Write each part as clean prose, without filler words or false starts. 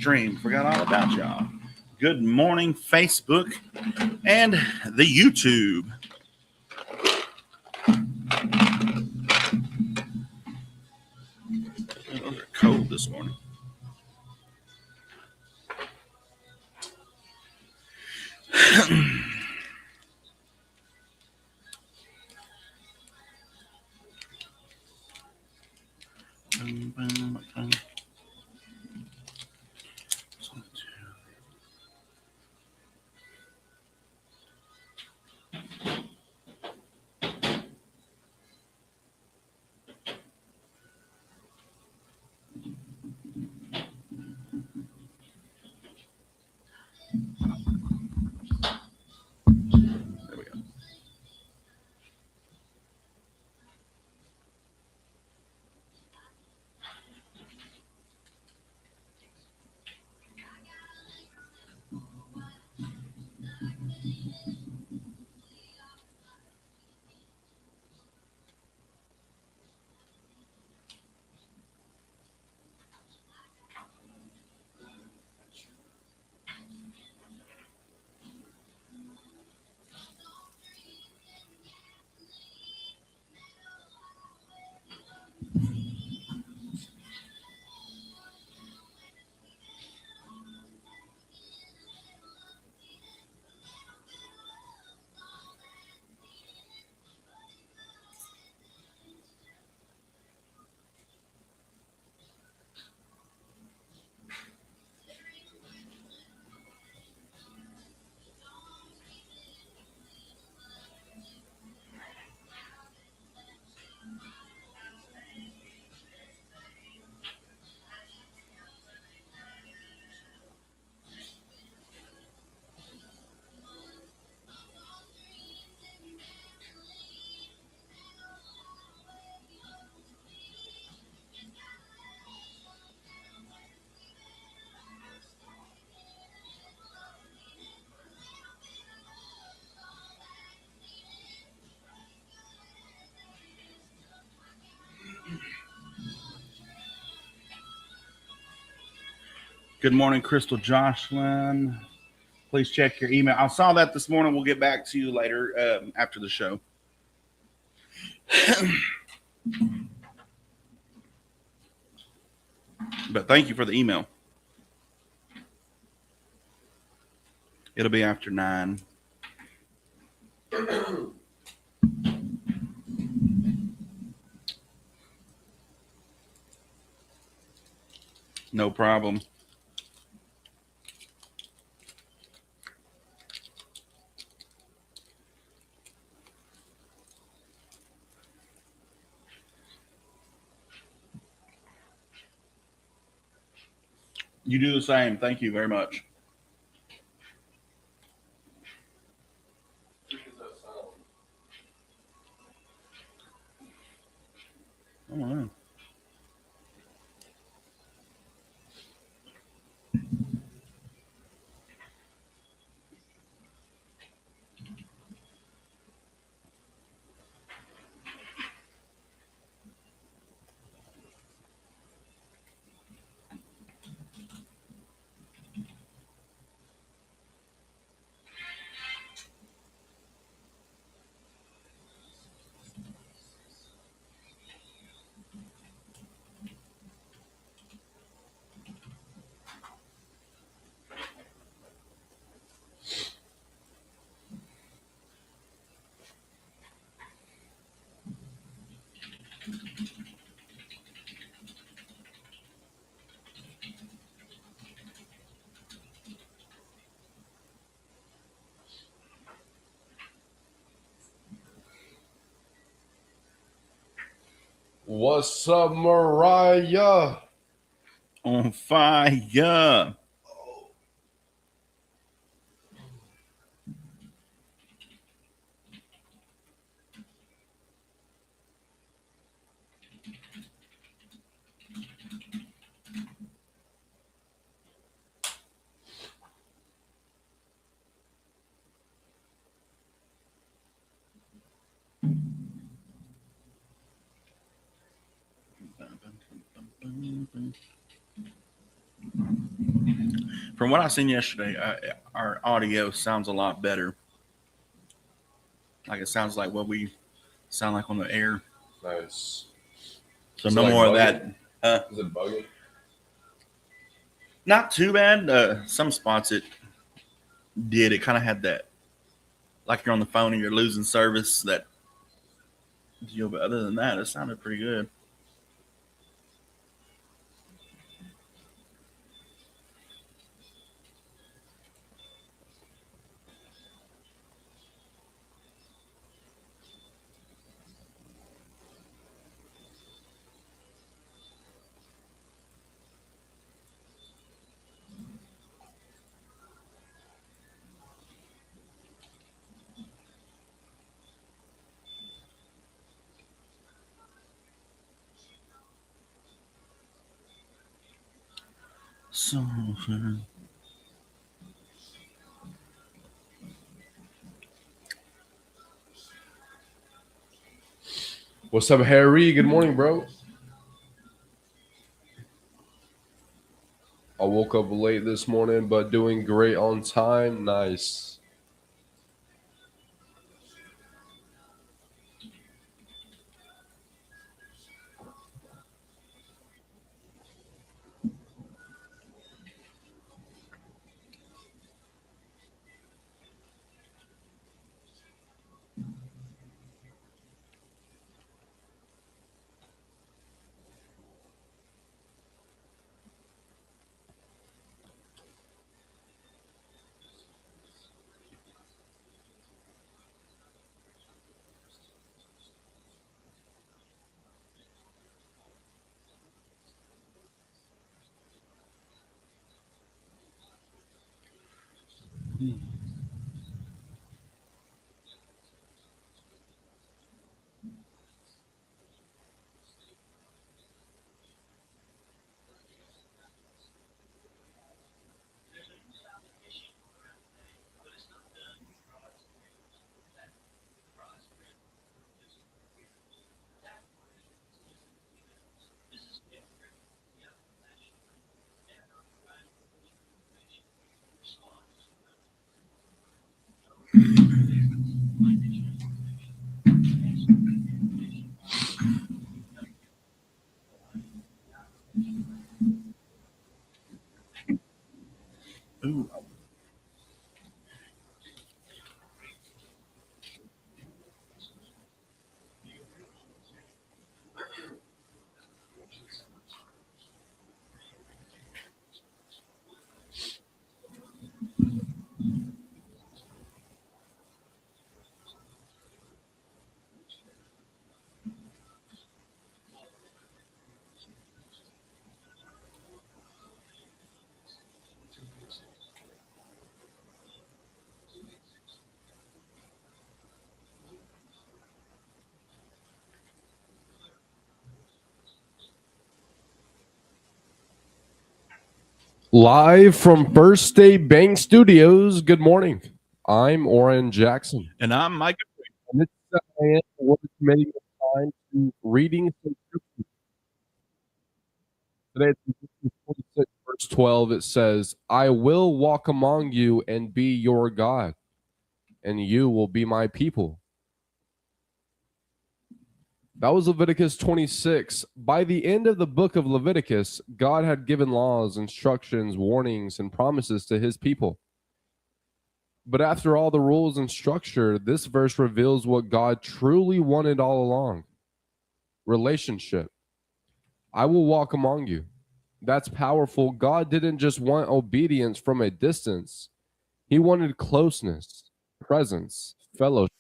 stream. Forgot all about y'all. Good morning, Facebook and the YouTube. Those are cold this morning. There we go. Good morning, Crystal Jocelyn. Please check your email. I saw that this morning. We'll get back to you later after the show. But thank you for the email. It'll be after 9. No problem. You do the same. Thank you very much. Oh, wow. What's up, Mariah? On fire. From what I seen yesterday, our audio sounds a lot better. Like it sounds like what we sound like on the air. Nice. So Is it no like more of bugging? that. Is it bugging? Not too bad. Some spots it did. It kind of had that, like you're on the phone and you're losing service. That deal. But other than that, it sounded pretty good. So. What's up, Harry? Good morning, bro. I woke up late this morning, but doing great on time. Nice. Ooh. Live from First State Bank Studios. Good morning. I'm Oran Jackson. And I'm Micah. And it's 7 a.m. We're committing the time to reading some scripture. Today, it's Ezekiel 46, verse 12. It says, I will walk among you and be your God, and you will be my people. That was Leviticus 26. By the end of the book of Leviticus, God had given laws, instructions, warnings, and promises to his people. But after all the rules and structure, this verse reveals what God truly wanted all along: relationship. I will walk among you. That's powerful. God didn't just want obedience from a distance, he wanted closeness, presence, fellowship.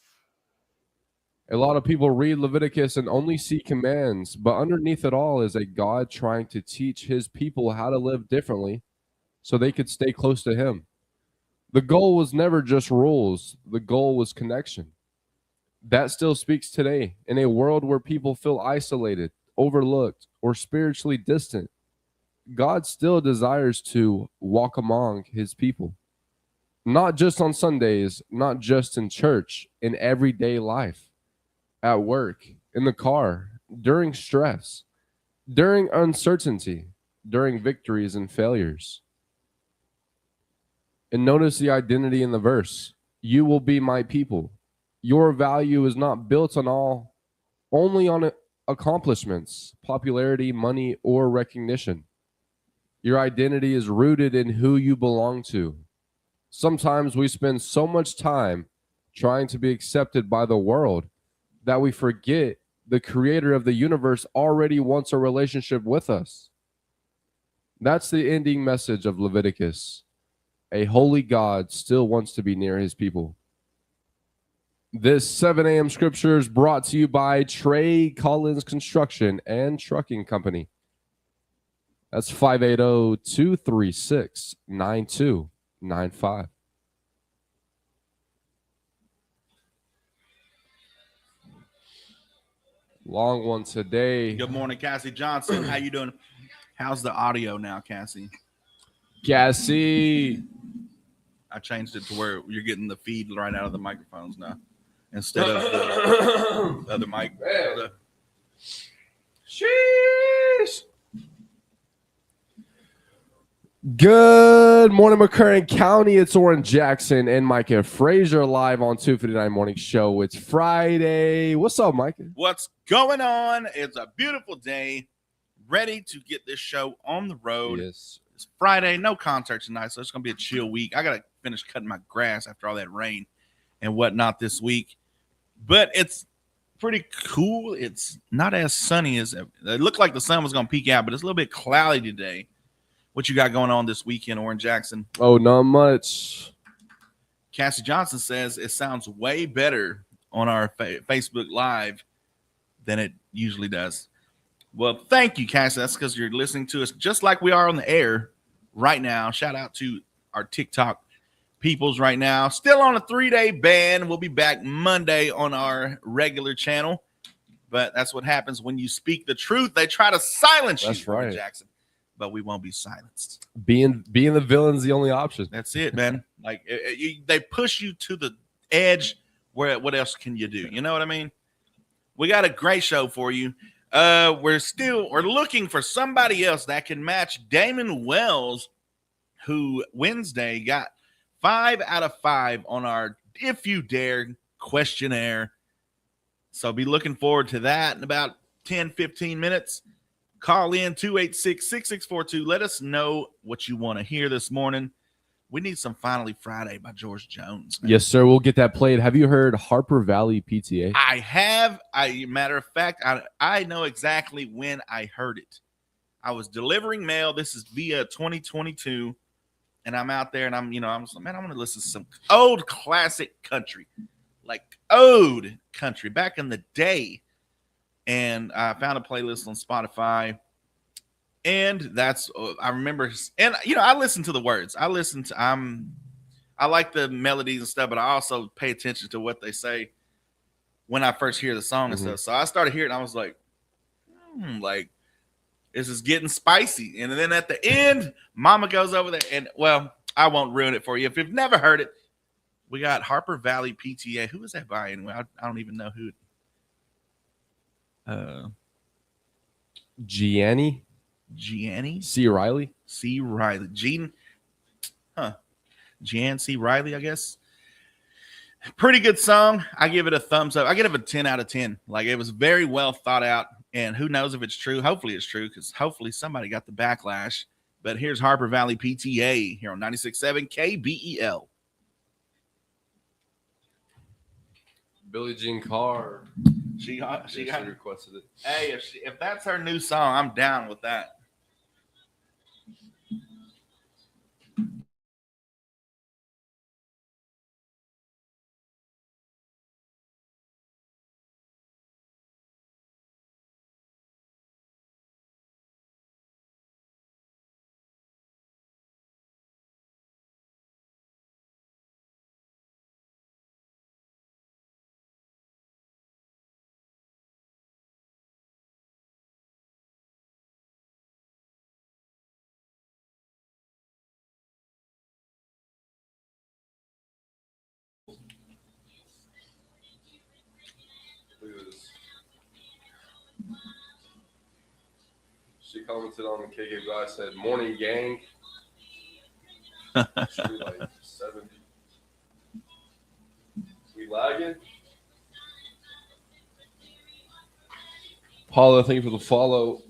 A lot of people read Leviticus and only see commands, but underneath it all is a God trying to teach his people how to live differently so they could stay close to him. The goal was never just rules, the goal was connection. That still speaks today in a world where people feel isolated, overlooked, or spiritually distant. God still desires to walk among his people, not just on Sundays, not just in church, in everyday life, at work, in the car, during stress, during uncertainty, during victories and failures. And notice the identity in the verse. You will be my people. Your value is not built only on accomplishments, popularity, money, or recognition. Your identity is rooted in who you belong to. Sometimes we spend so much time trying to be accepted by the world that we forget the creator of the universe already wants a relationship with us. That's the ending message of Leviticus. A holy God still wants to be near his people. This 7 a.m. scripture is brought to you by Trey Collins Construction and Trucking Company. That's 580-236-9295. Long one today. Good morning, Cassie Johnson. How you doing? How's the audio now, Cassie? Cassie. I changed it to where you're getting the feed right out of the microphones now instead of the other mic. Sheesh. Good morning, McCurran County. It's Oran Jackson and Micah Frazier live on 259 Morning Show. It's Friday. What's up, Micah? What's going on? It's a beautiful day. Ready to get this show on the road. Yes. It's Friday. No concert tonight, so it's going to be a chill week. I got to finish cutting my grass after all that rain and whatnot this week. But it's pretty cool. It's not as sunny as it looked like the sun was going to peek out, but it's a little bit cloudy today. What you got going on this weekend, Oran Jackson? Oh, not much. Cassie Johnson says it sounds way better on our Facebook Live than it usually does. Well, thank you, Cassie. That's because you're listening to us just like we are on the air right now. Shout out to our TikTok peoples right now. Still on a 3-day ban. We'll be back Monday on our regular channel. But that's what happens when you speak the truth. They try to silence you, That's right, Jackson. But we won't be silenced. Being the villain's the only option. That's it, man. Like they push you to the edge. Where what else can you do? You know what I mean? We got a great show for you. We're looking for somebody else that can match Damon Wells, who Wednesday got 5 out of 5 on our If You Dare questionnaire. So be looking forward to that in about 10-15 minutes. Call in 286-6642. Let us know what you want to hear this morning. We need some Finally Friday by George Jones. Man. Yes, sir. We'll get that played. Have you heard Harper Valley PTA? I have. Matter of fact, I know exactly when I heard it. I was delivering mail. This is via 2022. And I'm out there and I'm like, man, I'm going to listen to some old classic country. Like old country back in the day. And I found a playlist on Spotify, and that's I remember. And I listen to the words. I like the melodies and stuff, but I also pay attention to what they say when I first hear the song and stuff. So I started hearing, and I was like, like this is getting spicy. And then at the end, Mama goes over there, and well, I won't ruin it for you if you've never heard it. We got Harper Valley PTA. Who is that by anyway? I don't even know who. Gianni C. Riley, Jan C. Riley, I guess. Pretty good song. I give it a thumbs up. I give it a 10 out of 10. Like it was very well thought out, and who knows if it's true. Hopefully it's true, because hopefully somebody got the backlash. But here's Harper Valley PTA here on 96.7 KBEL. Billie Jean Carr. She got requested it. Hey, if that's her new song, I'm down with that. She commented on the KK guy, said, "Morning gang." Actually, like 70. We lagging? Paula, thank you for the follow.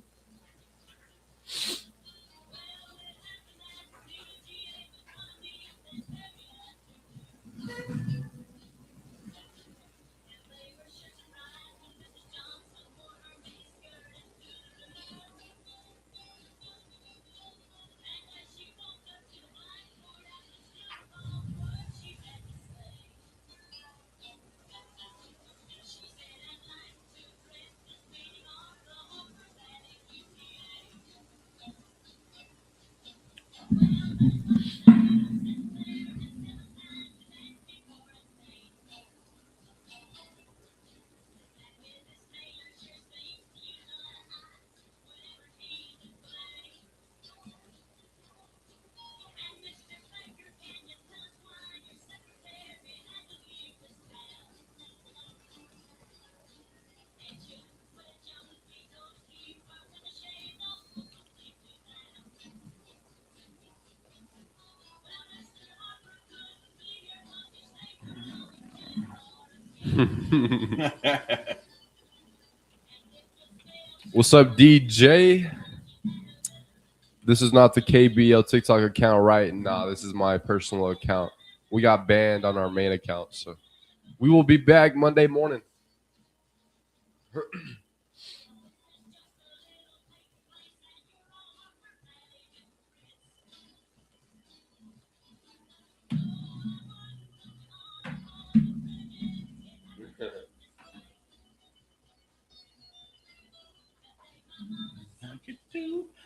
What's up, DJ? This is not the KBL TikTok account, right? Nah, this is my personal account. We got banned on our main account, so we will be back Monday morning.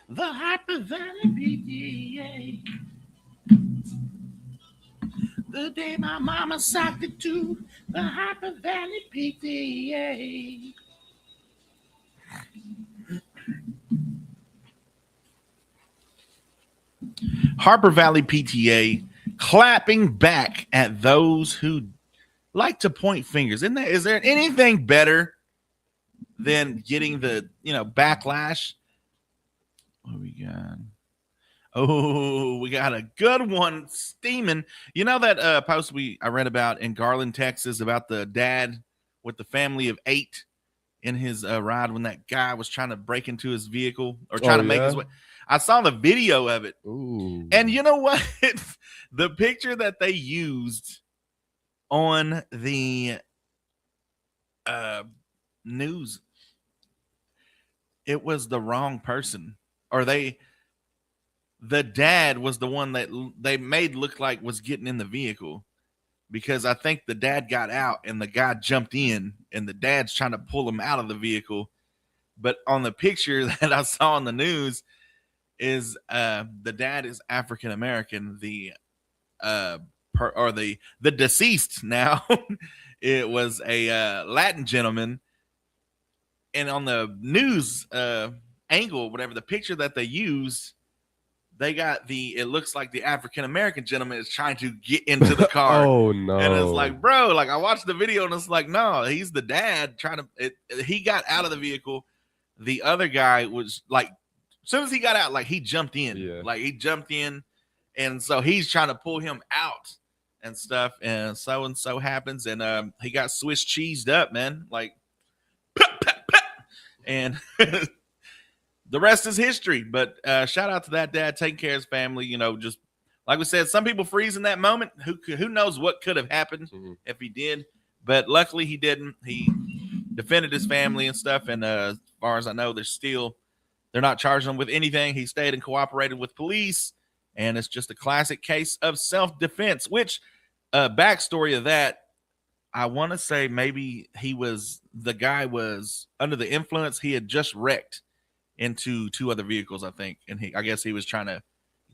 The Hyper Valley PTA. The day my mama socked it to the Hyper Valley PTA. Harper Valley PTA clapping back at those who like to point fingers. Is there anything better than getting the backlash? What we got? Oh, we got a good one steaming. You know that post I read about in Garland, Texas, about the dad with the family of 8 in his ride when that guy was trying to break into his vehicle or trying to make his way. I saw the video of it. Ooh. And you know what? The picture that they used on the news, it was the wrong person. Or the dad was the one that they made look like was getting in the vehicle, because I think the dad got out and the guy jumped in and the dad's trying to pull him out of the vehicle. But on the picture that I saw on the news is the dad is African American. The deceased now it was a Latin gentleman, and on the news angle, whatever the picture that they used, they got it looks like the African American gentleman is trying to get into the car. Oh no! And it's like, bro, like I watched the video and it's like, no, he's the dad trying to. He got out of the vehicle. The other guy was like, as soon as he got out, like he jumped in, and so he's trying to pull him out and stuff, and so happens, and he got Swiss cheesed up, man, like, and. The rest is history, but shout out to that dad taking care of his family. Just like we said, some people freeze in that moment. Who knows what could have happened if he did, but luckily he didn't. He defended his family and stuff, and as far as I know, they're not charging him with anything. He stayed and cooperated with police, and it's just a classic case of self-defense, which backstory of that, I want to say maybe the guy was under the influence. He had just wrecked into 2 other vehicles, I think. And I guess he was trying to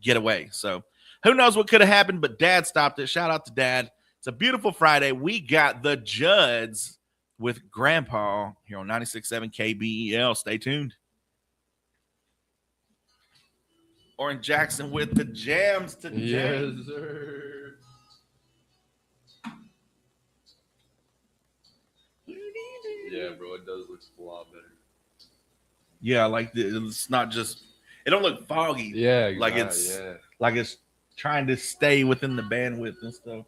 get away. So who knows what could have happened, but dad stopped it. Shout out to dad. It's a beautiful Friday. We got the Judds with Grandpa here on 96.7 KBEL. Stay tuned. Oran Jackson with the jams today. Yes, sir. Yeah, bro, it does look a lot better. Yeah, like it's not just. It don't look foggy. Yeah, like it's trying to stay within the bandwidth and stuff.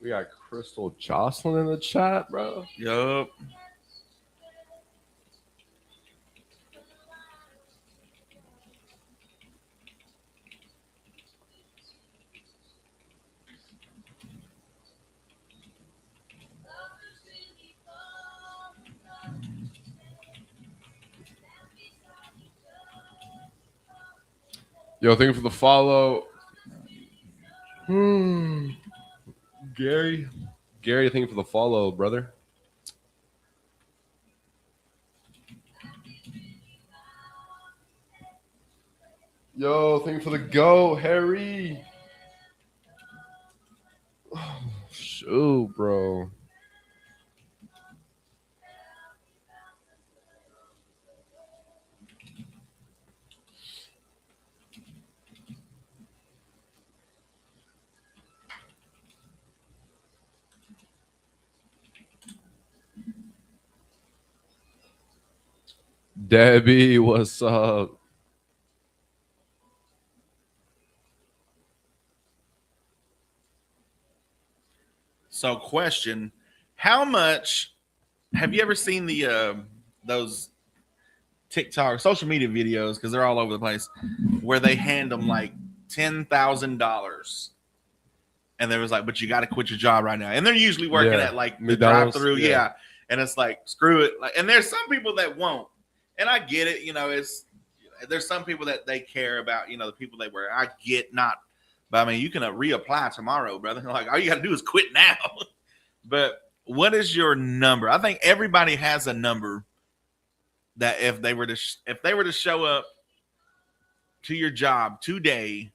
We got Crystal Jocelyn in the chat, bro. Yup. Yo, thank you for the follow. Gary, thank you for the follow, brother. Yo, thank you for the go, Harry. Oh, shoot, bro. Debbie, what's up? So, question: how much have you ever seen the those TikTok social media videos, because they're all over the place, where they hand them like $10,000, and there was like, but you got to quit your job right now, and they're usually working at like the drive-through, and it's like, screw it, like, and there's some people that won't, and I get it, there's some people that they care about, the people they were. I get not, but I mean, you can reapply tomorrow, brother. Like, all you got to do is quit now. But what is your number? I think everybody has a number that if they were to show up to your job today,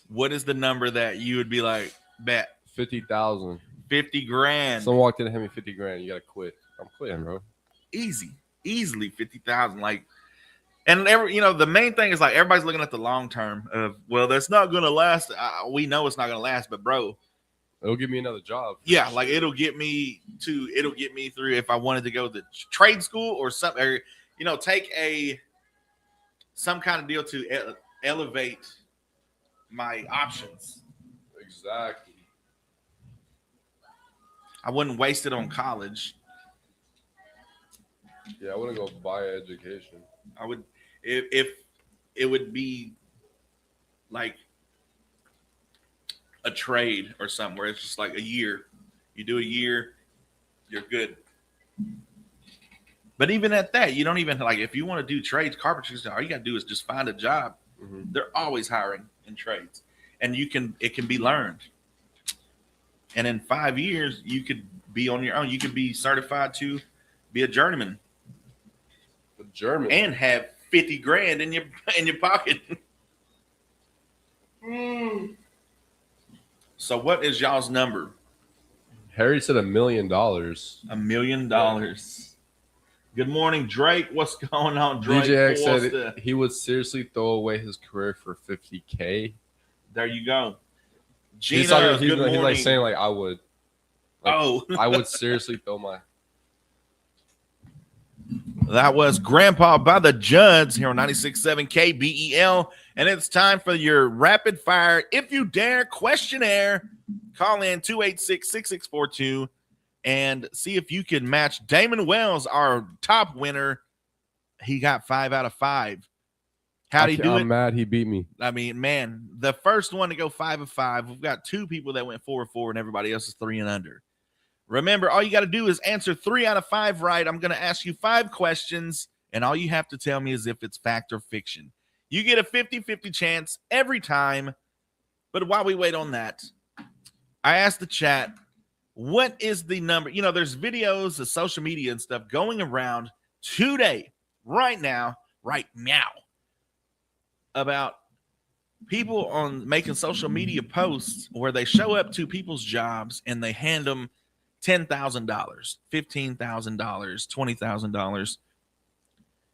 what is the number that you would be like, bet? 50,000. 50 grand. Someone walked in and handed me 50 grand. You gotta quit. I'm quitting, bro. Easily 50,000. Like, and the main thing is like everybody's looking at the long term of, well, that's not gonna last. We know it's not gonna last, but bro, it'll give me another job. Yeah, like it'll get me through if I wanted to go to trade school or something, or take some kind of deal to elevate my options. Exactly. I wouldn't waste it on college. Yeah, I wouldn't go buy an education. I would, if it would be like a trade or something where it's just like a year. You do a year, you're good. But even at that, you don't even, like, if you want to do trades, carpentry, all you got to do is just find a job. Mm-hmm. They're always hiring in trades, and it can be learned. And in 5 years, you could be on your own. You could be certified to be a journeyman. And have 50 grand in your pocket. So what is y'all's number? Harry said $1 million. $1 million. Good morning, Drake. What's going on, Drake? DJ said he would seriously throw away his career for $50K. There you go. Gina, he's like saying like I would. Like, I would seriously throw my. That was Grandpa by the Judds here on 96.7 KBEL. And it's time for your rapid fire, if you dare, questionnaire. Call in 286-6642 and see if you can match Damon Wells, our top winner. He got 5 out of 5. How'd he do it? I'm mad he beat me. I mean, man, the first one to go 5 of 5. We've got 2 people that went 4 of 4, and everybody else is 3 and under. Remember, all you got to do is answer 3 out of 5 right. I'm going to ask you 5 questions, and all you have to tell me is if it's fact or fiction. You get a 50-50 chance every time. But while we wait on that, I asked the chat, what is the number? There's videos of social media and stuff going around today, right now, about people on making social media posts where they show up to people's jobs and they hand them $10,000, $15,000, $20,000.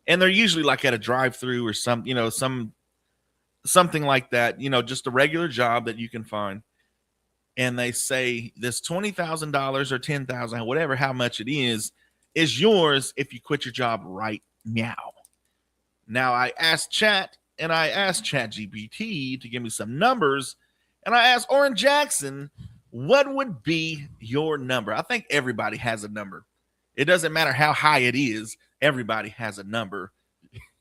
And they're usually like at a drive-through or some something like that, just a regular job that you can find. And they say this $20,000 or $10,000, whatever, how much it is yours if you quit your job right now. Now, I asked Chat and I asked ChatGPT to give me some numbers, and I asked Oran Jackson, what would be your number? I think everybody has a number. It doesn't matter how high it is. Everybody has a number.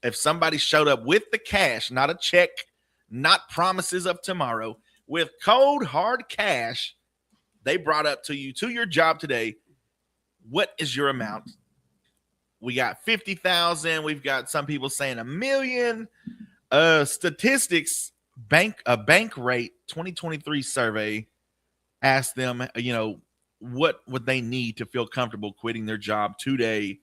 If somebody showed up with the cash, not a check, not promises of tomorrow, with cold, hard cash, they brought up to you, to your job today, what is your amount? We got 50,000. We've got some people saying $1 million. Statistics, a bank rate 2023 survey asked them, what would they need to feel comfortable quitting their job today?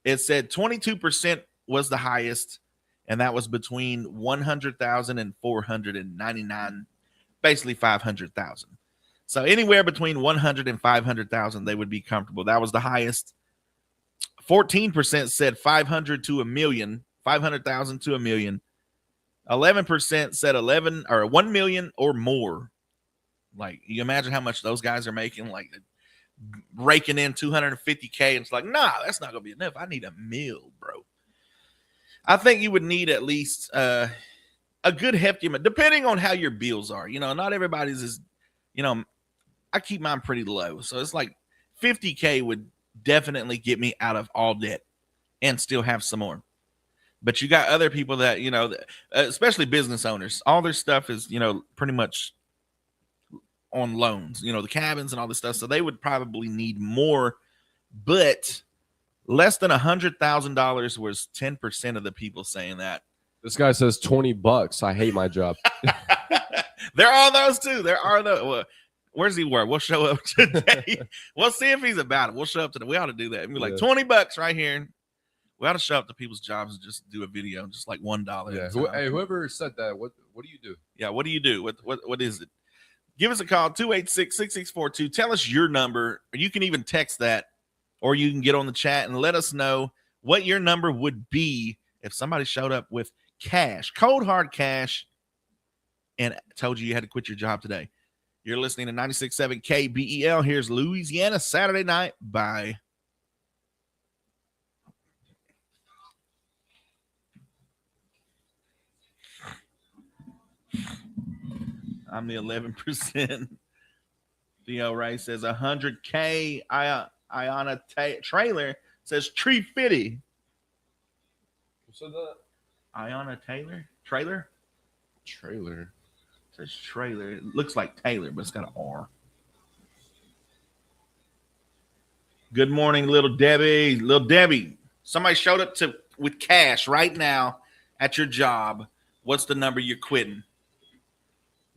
It said 22% was the highest, and that was between 100,000 and 499, basically 500,000. So anywhere between 100 and 500,000, they would be comfortable. That was the highest. 14% said 500 to $1 million, 500,000 to $1 million. 11% said 1 million or more. Like, you imagine how much those guys are making, like raking in 250K. And it's like, nah, that's not gonna be enough. I need $1 million, bro. I think you would need at least a good hefty amount, depending on how your bills are. Not everybody's is, I keep mine pretty low. So it's like 50K would definitely get me out of all debt and still have some more. But you got other people that, especially business owners, all their stuff is, pretty much on loans, the cabins and all this stuff. So they would probably need more, but less than $100,000 was 10% of the people saying that. This guy says $20. I hate my job. There are those too. There are those. Well, where's he work? We'll show up today. We'll see if he's about it. We'll show up today. We ought to do that. Be like $20 right here. We ought to show up to people's jobs and just do a video, just like $1. Yeah. Hey, whoever said that, what do you do? Yeah. What do you do? What is it? Give us a call, 286-6642. Tell us your number. Or you can even text that, or you can get on the chat and let us know what your number would be if somebody showed up with cash, cold hard cash, and told you had to quit your job today. You're listening to 96.7 KBEL. Here's Louisiana Saturday Night. Bye. I'm the 11%. Theo Ray says 100K. Iona Trailer says tree fitty. Who said that? Iona Trailer? Trailer. It says trailer. It looks like Taylor, but it's got an R. Good morning, little Debbie. Little Debbie, somebody showed up with cash right now at your job. What's the number you're quitting?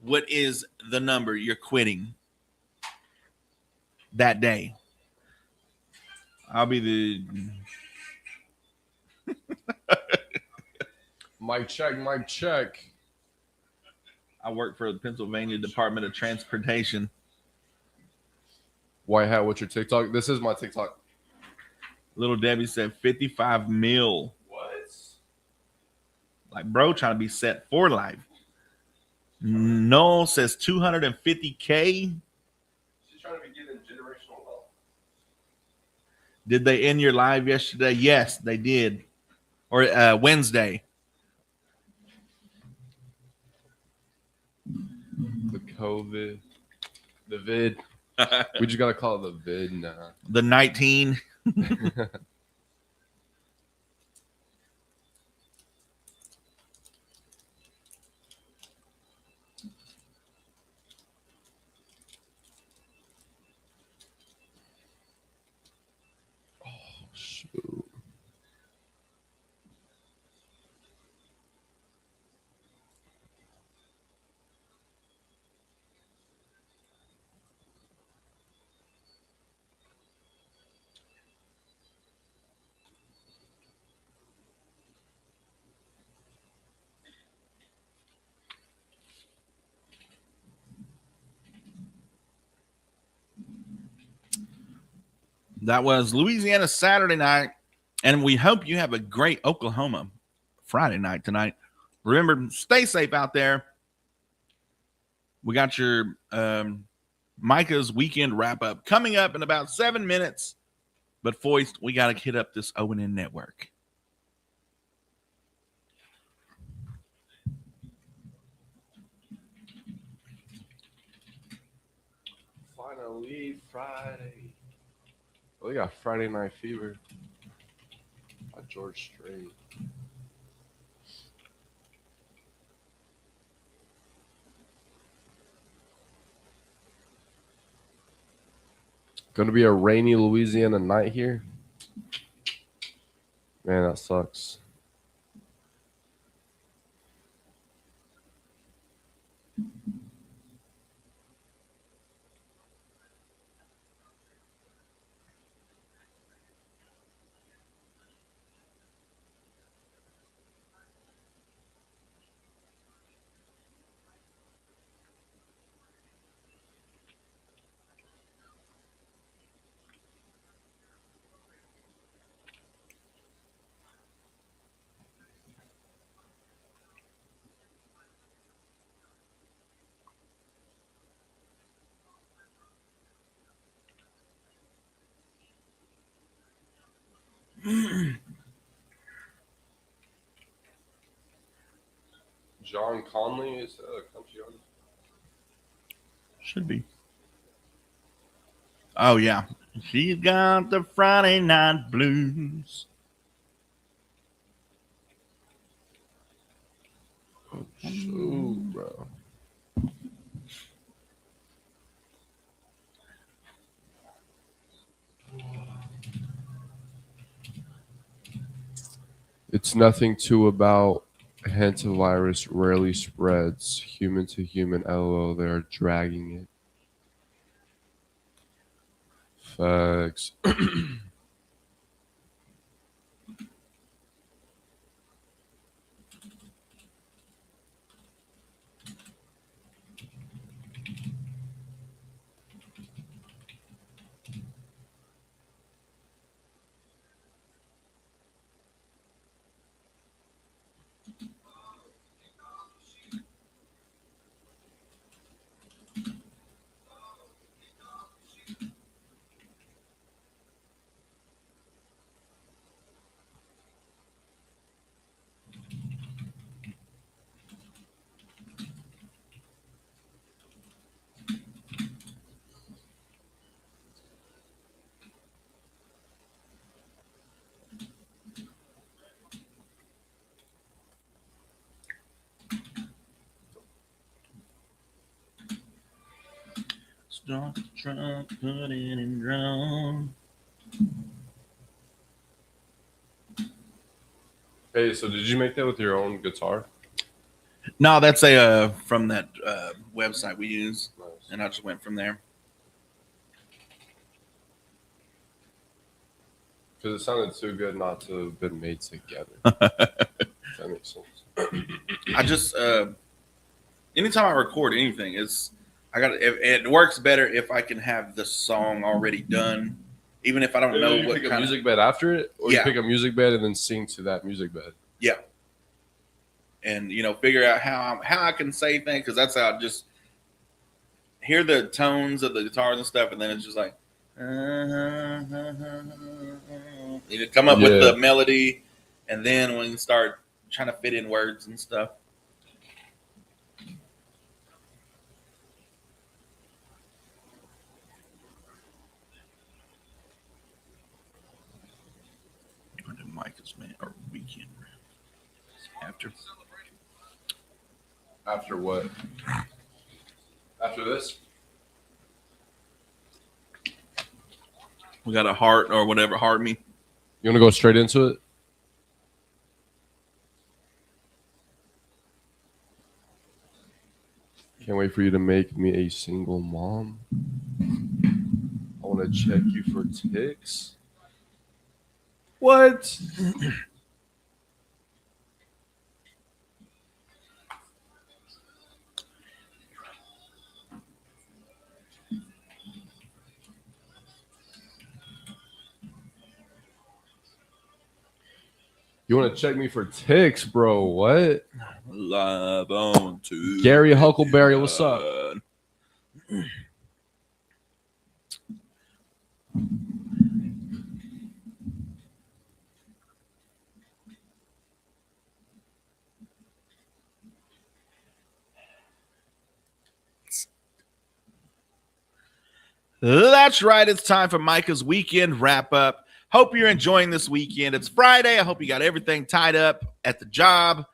What is the number you're quitting that day? I'll be the Mic check. I work for the Pennsylvania Department of Transportation. White Hat, what's your TikTok? This is my TikTok. Little Debbie said 55 mil. What? Like, bro, trying to be set for life. Noel says 250K. She's trying to be given generational wealth. Did they end your live yesterday? Yes, they did. Or Wednesday. The COVID. The vid. We just got to call it the vid now. The 19. That was Louisiana Saturday night, and we hope you have a great Oklahoma Friday night tonight. Remember, stay safe out there. We got your Micah's weekend wrap up coming up in about 7 minutes. But Foist, we got to hit up this O&N network. Finally, Friday. Well, they got Friday Night Fever by George Strait. Going to be a rainy Louisiana night here. Man, that sucks. John Conley is a country artist. Should be. Oh, yeah. She's got the Friday night blues. Oh, shoot, bro. It's nothing too about hantavirus rarely spreads human to human. LOL, they are dragging it. Facts. Start the truck, put it in drum. Hey, so did you make that with your own guitar? No, that's a from that website we use, Nice. and I just went from there. Because it sounded too good not to have been made together. That makes sense. I just anytime I record anything, it works better if I can have the song already done, even if I don't know you what pick kind a music bed after it, or Yeah. you pick a music bed and then sing to that music bed. Yeah, and figure out how I can say things, because that's how I just hear the tones of the guitars and stuff, and then it's just like you come up with the melody, and then when you start trying to fit in words and stuff. Micah's man or weekend after. After what? After this? We got a heart or whatever. Heart me. You want to go straight into it? Can't wait for you to make me a single mom. I want to check you for ticks. What? You want to check me for ticks, bro? What? Live on to Gary Huckleberry, what's up? That's right. It's time for Micah's weekend wrap up. Hope you're enjoying this weekend. It's Friday. I hope you got everything tied up at the job.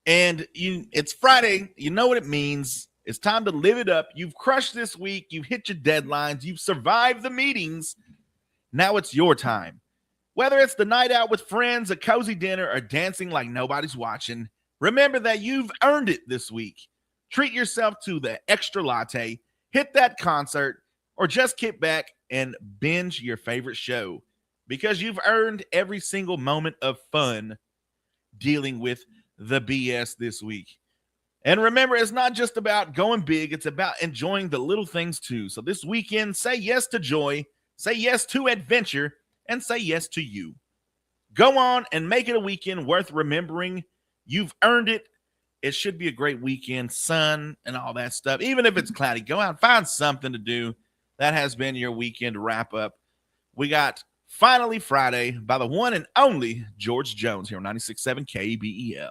And it's Friday. You know what it means. It's time to live it up. You've crushed this week. You've hit your deadlines. You've survived the meetings. Now it's your time. Whether it's the night out with friends, a cozy dinner, or dancing like nobody's watching, remember that you've earned it this week. Treat yourself to the extra latte, hit that concert, or just kick back and binge your favorite show because you've earned every single moment of fun dealing with the BS this week. And remember, it's not just about going big, it's about enjoying the little things too. So this weekend, say yes to joy, say yes to adventure, and say yes to you. Go on and make it a weekend worth remembering. You've earned it. It should be a great weekend, sun and all that stuff. Even if it's cloudy, go out and find something to do. That has been your weekend wrap up. We got Finally Friday by the one and only George Jones here on 96.7 KBEL.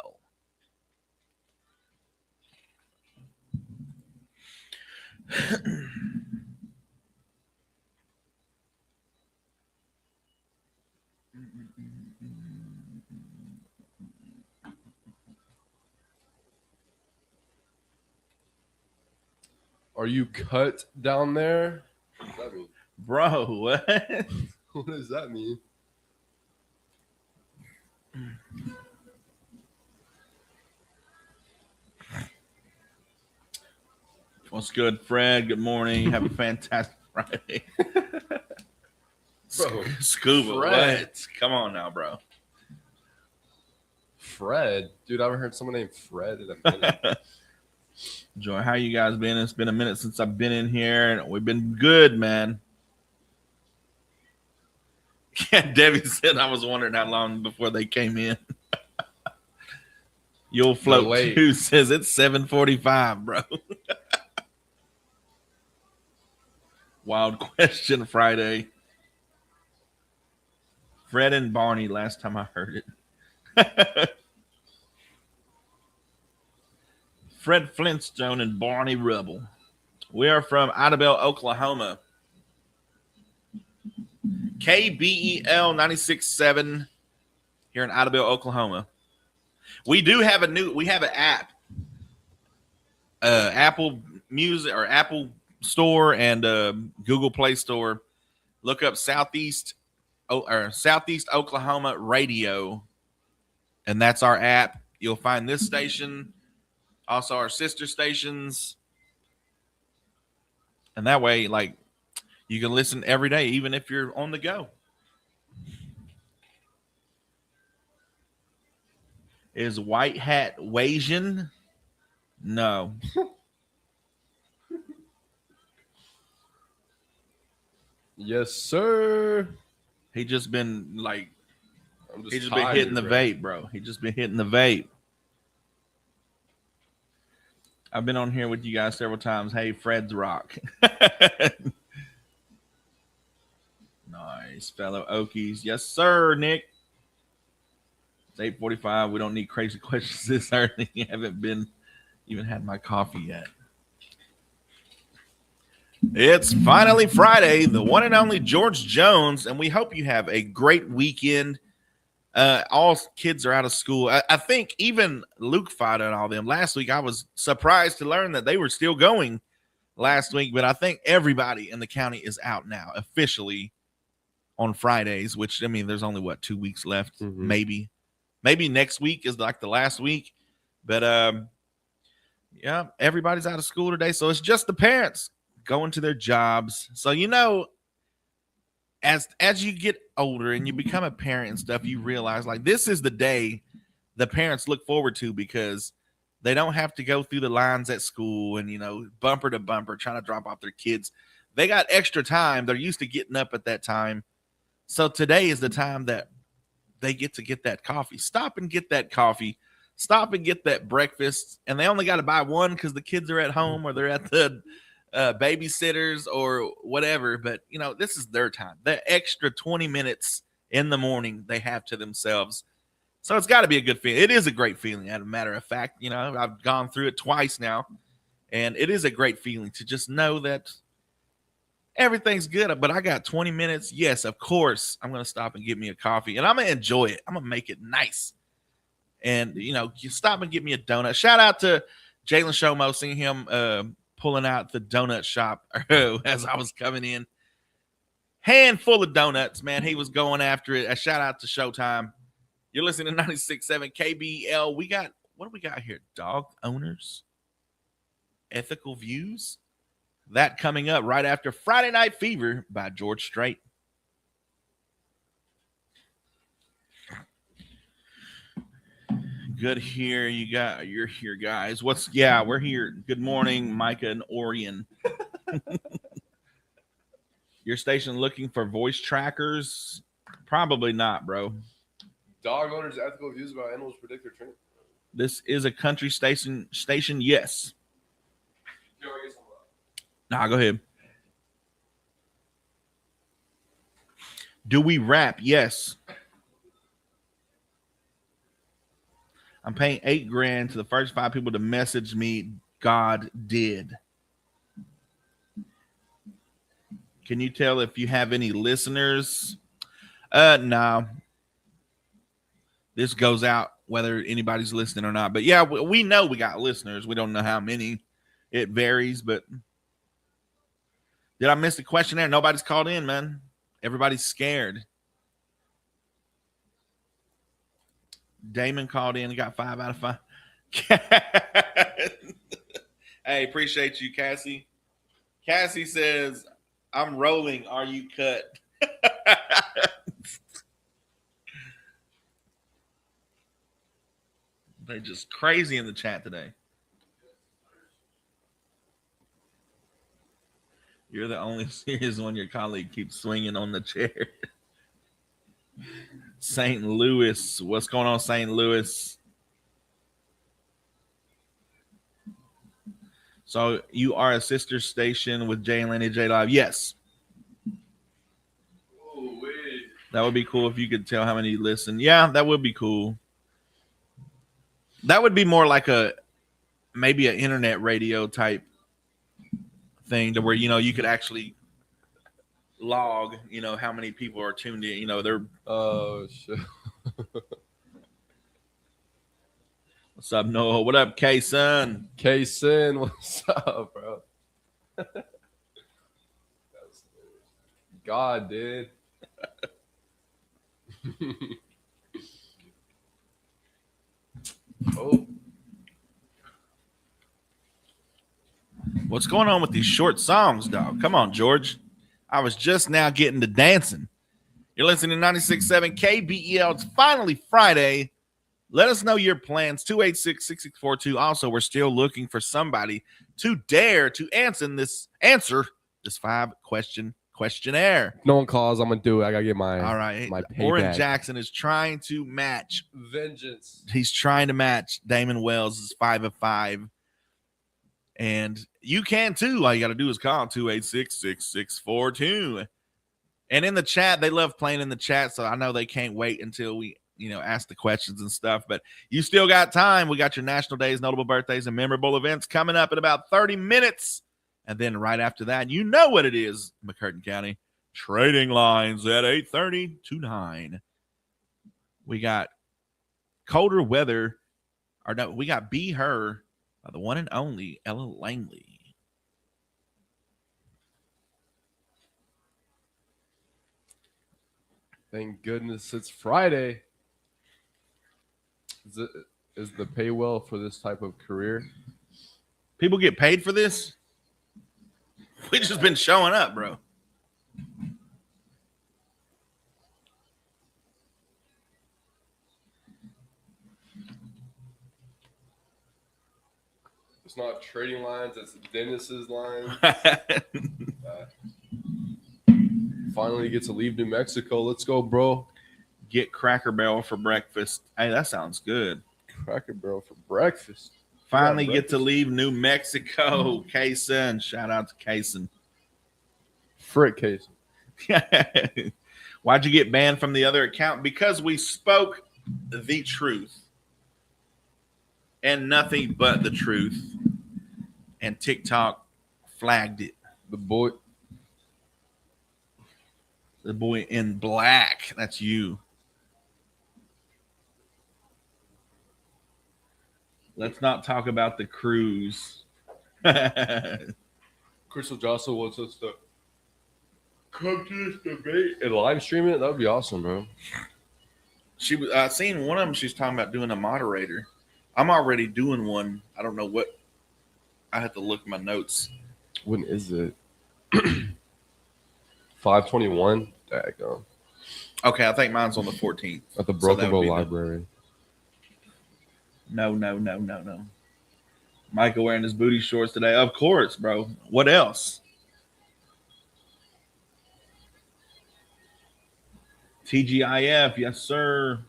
Are you cut down there? What does that mean? Bro, what? What does that mean? What's good, Fred? Good morning. Have a fantastic Friday. Bro, Scuba, Fred. what? Come on now, bro. Fred. Dude, I haven't heard someone named Fred in a minute. Joy, how you guys been? It's been a minute since I've been in here, and we've been good, man. Yeah, Debbie said I was wondering how long before they came in. You'll float too says it's 7:45, bro. Wild question Friday. Fred and Barney last time I heard it. Fred Flintstone and Barney Rubble. We are from Idabel, Oklahoma. KBEL 96.7 here in Idabel, Oklahoma. We do have we have an app. Apple Music or Apple Store and Google Play Store. Look up Southeast Oklahoma Radio, and that's our app. You'll find this station, also our sister stations, and that way, like, you can listen every day, even if you're on the go. Is White Hat Wasian? No. Yes, sir. He just been like, He's been hitting the vape, bro. He just been hitting the vape. I've been on here with you guys several times. Hey, Fred's rock. Nice, fellow Okies. Yes, sir, Nick. It's 8:45. We don't need crazy questions this early. You haven't even had my coffee yet. It's finally Friday, the one and only George Jones, and we hope you have a great weekend. All kids are out of school. I think even Luke Fida and all them last week, I was surprised to learn that they were still going last week, but I think everybody in the county is out now officially on Fridays, which, I mean, there's only 2 weeks left. Maybe next week is like the last week, but yeah, everybody's out of school today. So it's just the parents going to their jobs. So, you know, as you get older and you become a parent and stuff, you realize like this is the day the parents look forward to because they don't have to go through the lines at school and, you know, bumper to bumper trying to drop off their kids. They got extra time. They're used to getting up at that time. So today is the time that they get to get that coffee. Stop and get that coffee. Stop and get that breakfast. And they only got to buy one because the kids are at home or they're at the babysitters or whatever. But, you know, this is their time. The extra 20 minutes in the morning they have to themselves. So it's got to be a good feeling. It is a great feeling, as a matter of fact. You know, I've gone through it twice now. And it is a great feeling to just know that everything's good, but I got 20 minutes. Yes, of course, I'm going to stop and get me a coffee, and I'm going to enjoy it. I'm going to make it nice. And, you know, you stop and get me a donut. Shout out to Jalen Shomo, seeing him pulling out the donut shop as I was coming in. Handful of donuts, man. He was going after it. A shout out to Showtime. You're listening to 96.7 KBL. What do we got here? Dog owners, ethical views. That coming up right after Friday Night Fever by George Strait. Good here. You're here, guys. We're here. Good morning, Micah and Oran. Your station looking for voice trackers? Probably not, bro. Dog owners' ethical views about animals predict their trend. This is a country station, yes. Nah, go ahead. Do we rap? Yes. I'm paying $8,000 to the first 5 people to message me. God did. Can you tell if you have any listeners? No. This goes out whether anybody's listening or not. But yeah, we know we got listeners. We don't know how many. It varies, but did I miss the questionnaire? Nobody's called in, man. Everybody's scared. Damon called in and got 5 out of 5. Hey, appreciate you, Cassie. Cassie says, I'm rolling. Are you cut? They're just crazy in the chat today. You're the only serious one. Your colleague keeps swinging on the chair. St. Louis. What's going on, St. Louis? So you are a sister station with Jay and Lenny J Live? Yes. Oh, wait. That would be cool if you could tell how many listen. Yeah, that would be cool. That would be more like maybe an internet radio type thing to where, you know, you could actually log, you know, how many people are tuned in. You know, they're shit. What's up, Noah? What up, K-Sun? K-Sin, what's up, bro? God, dude. Oh. What's going on with these short songs, dog? Come on, George. I was just now getting to dancing. You're listening to 96.7 KBEL. It's finally Friday. Let us know your plans. 286-6642. Also, we're still looking for somebody to dare to answer this 5-question questionnaire. No one calls. I'm gonna do it. I gotta get my all right. My payback. Oran Jackson is trying to match. Vengeance. He's trying to match Damon Wells' 5 of 5. And you can too. All you got to do is call 286-6642. And in the chat, they love playing in the chat, so I know they can't wait until we, you know, ask the questions and stuff. But you still got time. We got your national days, notable birthdays, and memorable events coming up in about 30 minutes. And then right after that, you know what it is, McCurtain County. Trading lines at 8:30 to 9. We got colder weather. Or no, we got Be Her. The one and only Ella Langley. Thank goodness it's Friday. Is the pay well for this type of career? People get paid for this? We just been showing up, bro. It's not trading lines, it's Dennis's lines. Finally get to leave New Mexico. Let's go, bro. Get Cracker Barrel for breakfast. Hey, that sounds good. Cracker Barrel for breakfast. Finally get to leave New Mexico. Kaysen. Shout out to Kaysen. Frick case. Why'd you get banned from the other account? Because we spoke the truth and nothing but the truth. And TikTok flagged it. The boy in black. That's you. Let's not talk about the cruise. Crystal Jocelyn wants us to come to this debate and live stream it. That would be awesome, bro. She was. I seen one of them. She's talking about doing a moderator. I'm already doing one. I don't know what. I have to look at my notes. When is it? 5/21. Daggone. Okay, I think mine's on the 14th. At the Broken Bow Library. No. Micah wearing his booty shorts today. Of course, bro. What else? TGIF, yes, sir.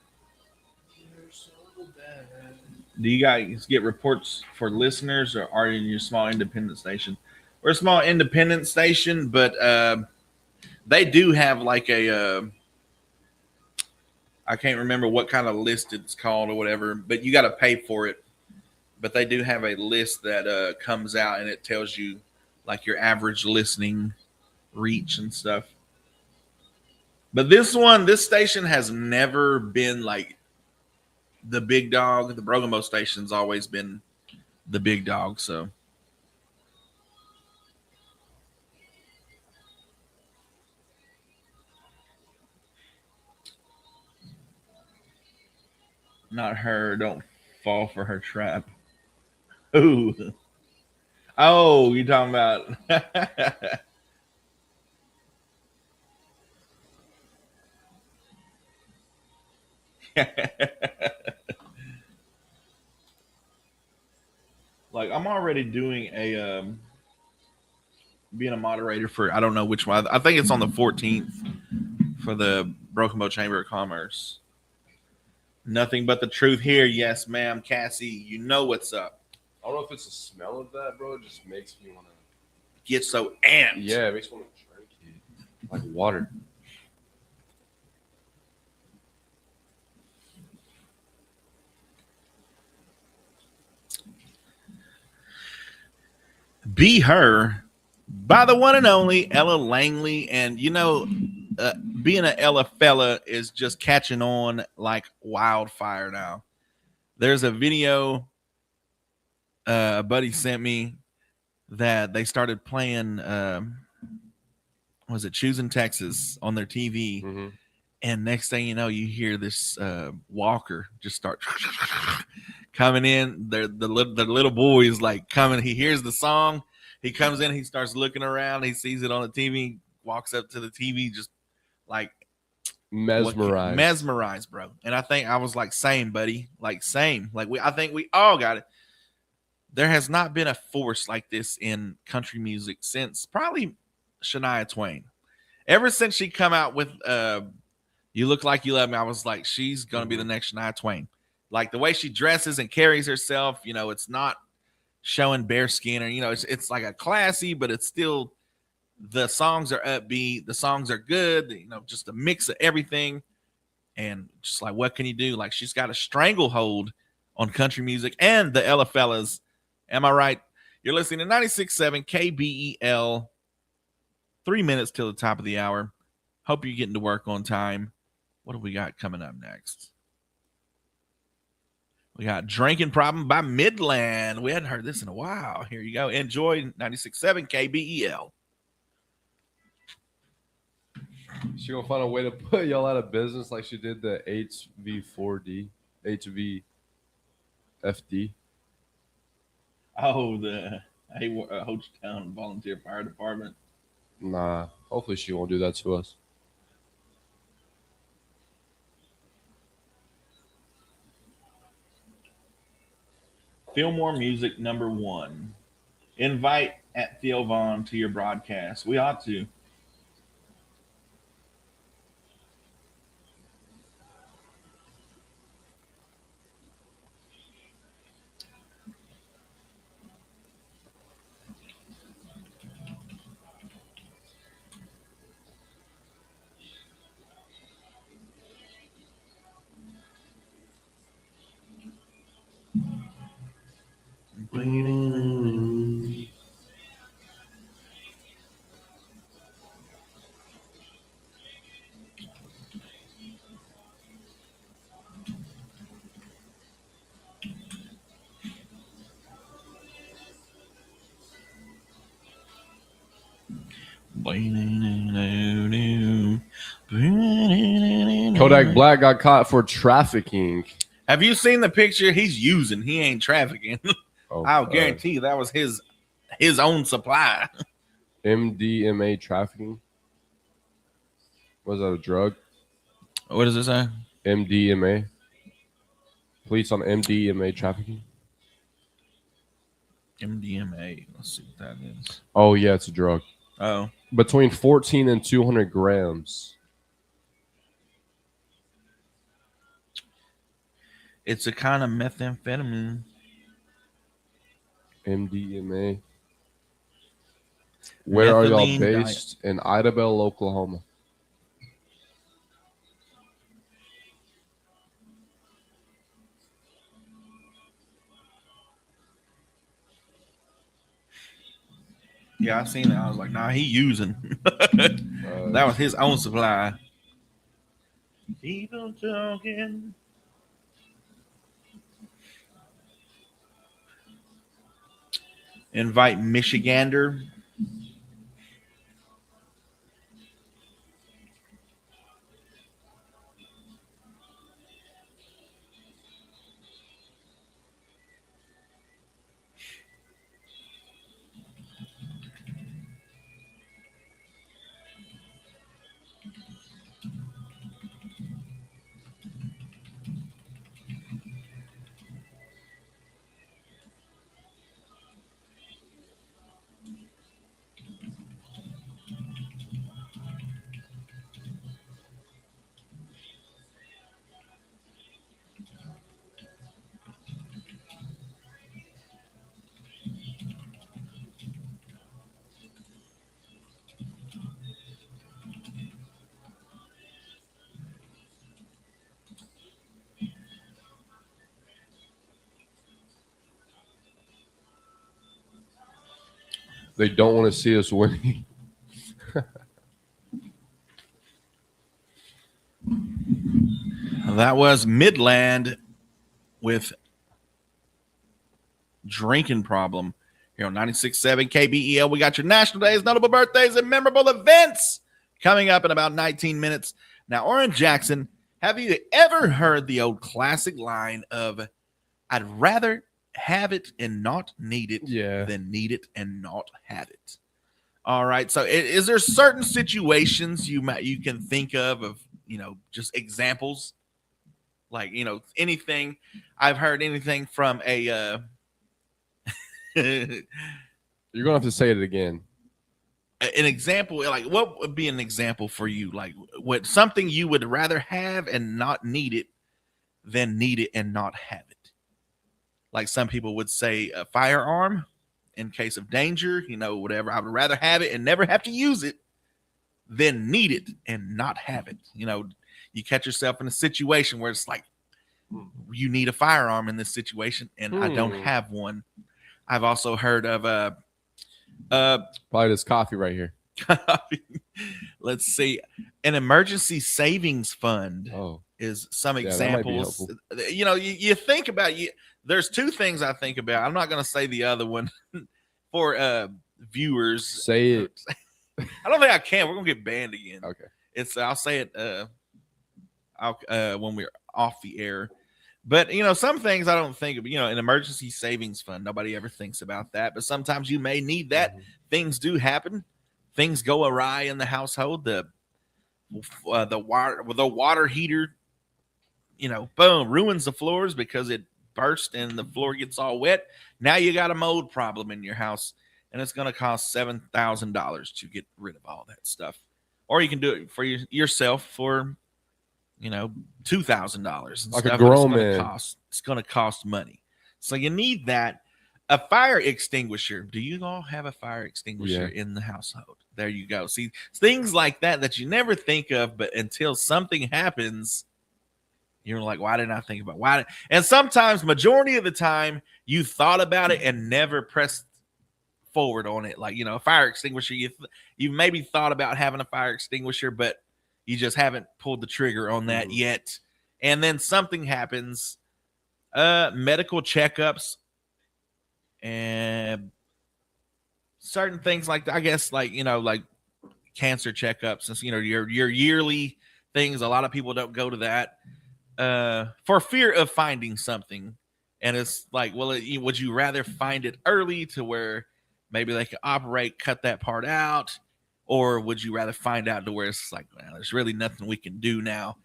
Do you guys get reports for listeners, or are you in your small independent station? We're a small independent station, but they do have like a I can't remember what kind of list it's called or whatever, but you got to pay for it. But they do have a list that comes out, and it tells you like your average listening reach and stuff. But this station has never been like the big dog. The Broken Bow station's always been the big dog. So not her. Don't fall for her trap. Ooh. Oh, you talking about? Like I'm already doing a being a moderator for I don't know which one. I think it's on the 14th for the Broken Bow Chamber of Commerce. Nothing but the truth here. Yes, ma'am. Cassie, you know what's up. I don't know if it's the smell of that, bro. It just makes me want to get so amped. Yeah, it makes me want to drink it like water. Be Her by the one and only Ella Langley. And, you know, being an Ella fella is just catching on like wildfire now. There's a video a buddy sent me that they started playing, was it Choosing Texas on their TV? Mm-hmm. And next thing you know, you hear this walker just start coming in. The little boy is like coming. He hears the song. He comes in. He starts looking around. He sees it on the TV. Walks up to the TV, just like mesmerized, bro. And I think I was like, same, buddy. Like same. Like I think we all got it. There has not been a force like this in country music since probably Shania Twain. Ever since she come out with You Look Like You Love Me, I was like, she's going to be the next Shania Twain. Like the way she dresses and carries herself, you know, it's not showing bare skin or, you know, it's like a classy, but it's still, the songs are upbeat. The songs are good, you know, just a mix of everything. And just like, what can you do? Like she's got a stranglehold on country music and the Ella fellas. Am I right? You're listening to 96.7 KBEL. 3 minutes till the top of the hour. Hope you're getting to work on time. What do we got coming up next? We got Drinking Problem by Midland. We hadn't heard this in a while. Here you go. Enjoy 96.7 KBEL. She gonna find a way to put y'all out of business like she did the HV4D, HVFD. Oh, the Hochtown Volunteer Fire Department. Nah, hopefully she won't do that to us. Fillmore Music #1. Invite at Theo Vaughn to your broadcast. We ought to. Kodak Black got caught for trafficking. Have you seen the picture? He's using. He ain't trafficking. Oh, I'll guarantee you that was his own supply. MDMA trafficking. Was that a drug? What does it say? MDMA. Police on MDMA trafficking. MDMA. Let's see what that is. Oh yeah, it's a drug. Oh. Between 14 and 200 grams. It's a kind of methamphetamine. MDMA. Where are y'all Methylene based? In Idabel, Oklahoma. Yeah, I seen it. I was like, nah, he using. That was his own supply. People talking. Invite Michigander. They don't want to see us winning. That was Midland with Drinking Problem here on 96.7 KBEL. We got your national days, notable birthdays, and memorable events coming up in about 19 minutes. Now, Oran Jackson, have you ever heard the old classic line of, I'd rather have it and not need it than need it and not have it? All right. So is there certain situations you can think of, just examples? Like, anything. I've heard anything from a You're gonna have to say it again. An example, like what would be an example for you? Like what something you would rather have and not need it than need it and not have it. Like some people would say a firearm in case of danger, whatever. I would rather have it and never have to use it than need it and not have it. You catch yourself in a situation where it's like you need a firearm in this situation and I don't have one. I've also heard of probably this coffee right here. Let's see, an emergency savings fund is some examples. You think about there's two things I think about. I'm not going to say the other one for viewers. Say it. I don't think I can. We're going to get banned again. Okay. I'll say it when we're off the air. But, some things I don't think of, an emergency savings fund. Nobody ever thinks about that. But sometimes you may need that. Mm-hmm. Things do happen. Things go awry in the household. The water heater, boom, ruins the floors because it burst and the floor gets all wet. Now you got a mold problem in your house, and it's going to cost $7,000 to get rid of all that stuff. Or you can do it for yourself for $2,000. Like a grown man. It's going to cost money. So you need that. A fire extinguisher. Do you all have a fire extinguisher in the household? There you go. See, things like that you never think of, but until something happens, You're like, why didn't I think about why? And sometimes, majority of the time, you thought about it and never pressed forward on it. Like, a fire extinguisher, you maybe thought about having a fire extinguisher, but you just haven't pulled the trigger on that yet. And then something happens, medical checkups and certain things like, I guess, like, like cancer checkups and, your yearly things. A lot of people don't go to that for fear of finding something. And it's like, well, would you rather find it early to where maybe they could cut that part out? Or would you rather find out to where it's like, well, there's really nothing we can do now?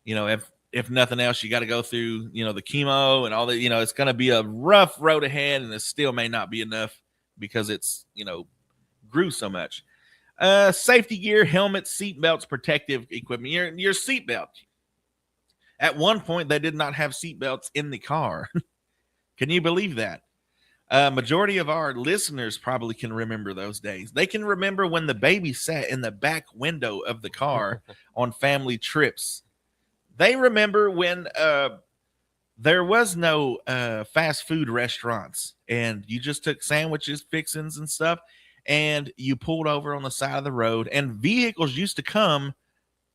If nothing else, you got to go through, the chemo and all that, it's going to be a rough road ahead, and it still may not be enough because it's, grew so much. Safety gear, helmets, seat belts, protective equipment, your seat belt. At one point, they did not have seat belts in the car. Can you believe that? Majority of our listeners probably can remember those days. They can remember when the baby sat in the back window of the car on family trips. They remember when there was no fast food restaurants, and you just took sandwiches, fixins, and stuff, and you pulled over on the side of the road, and vehicles used to come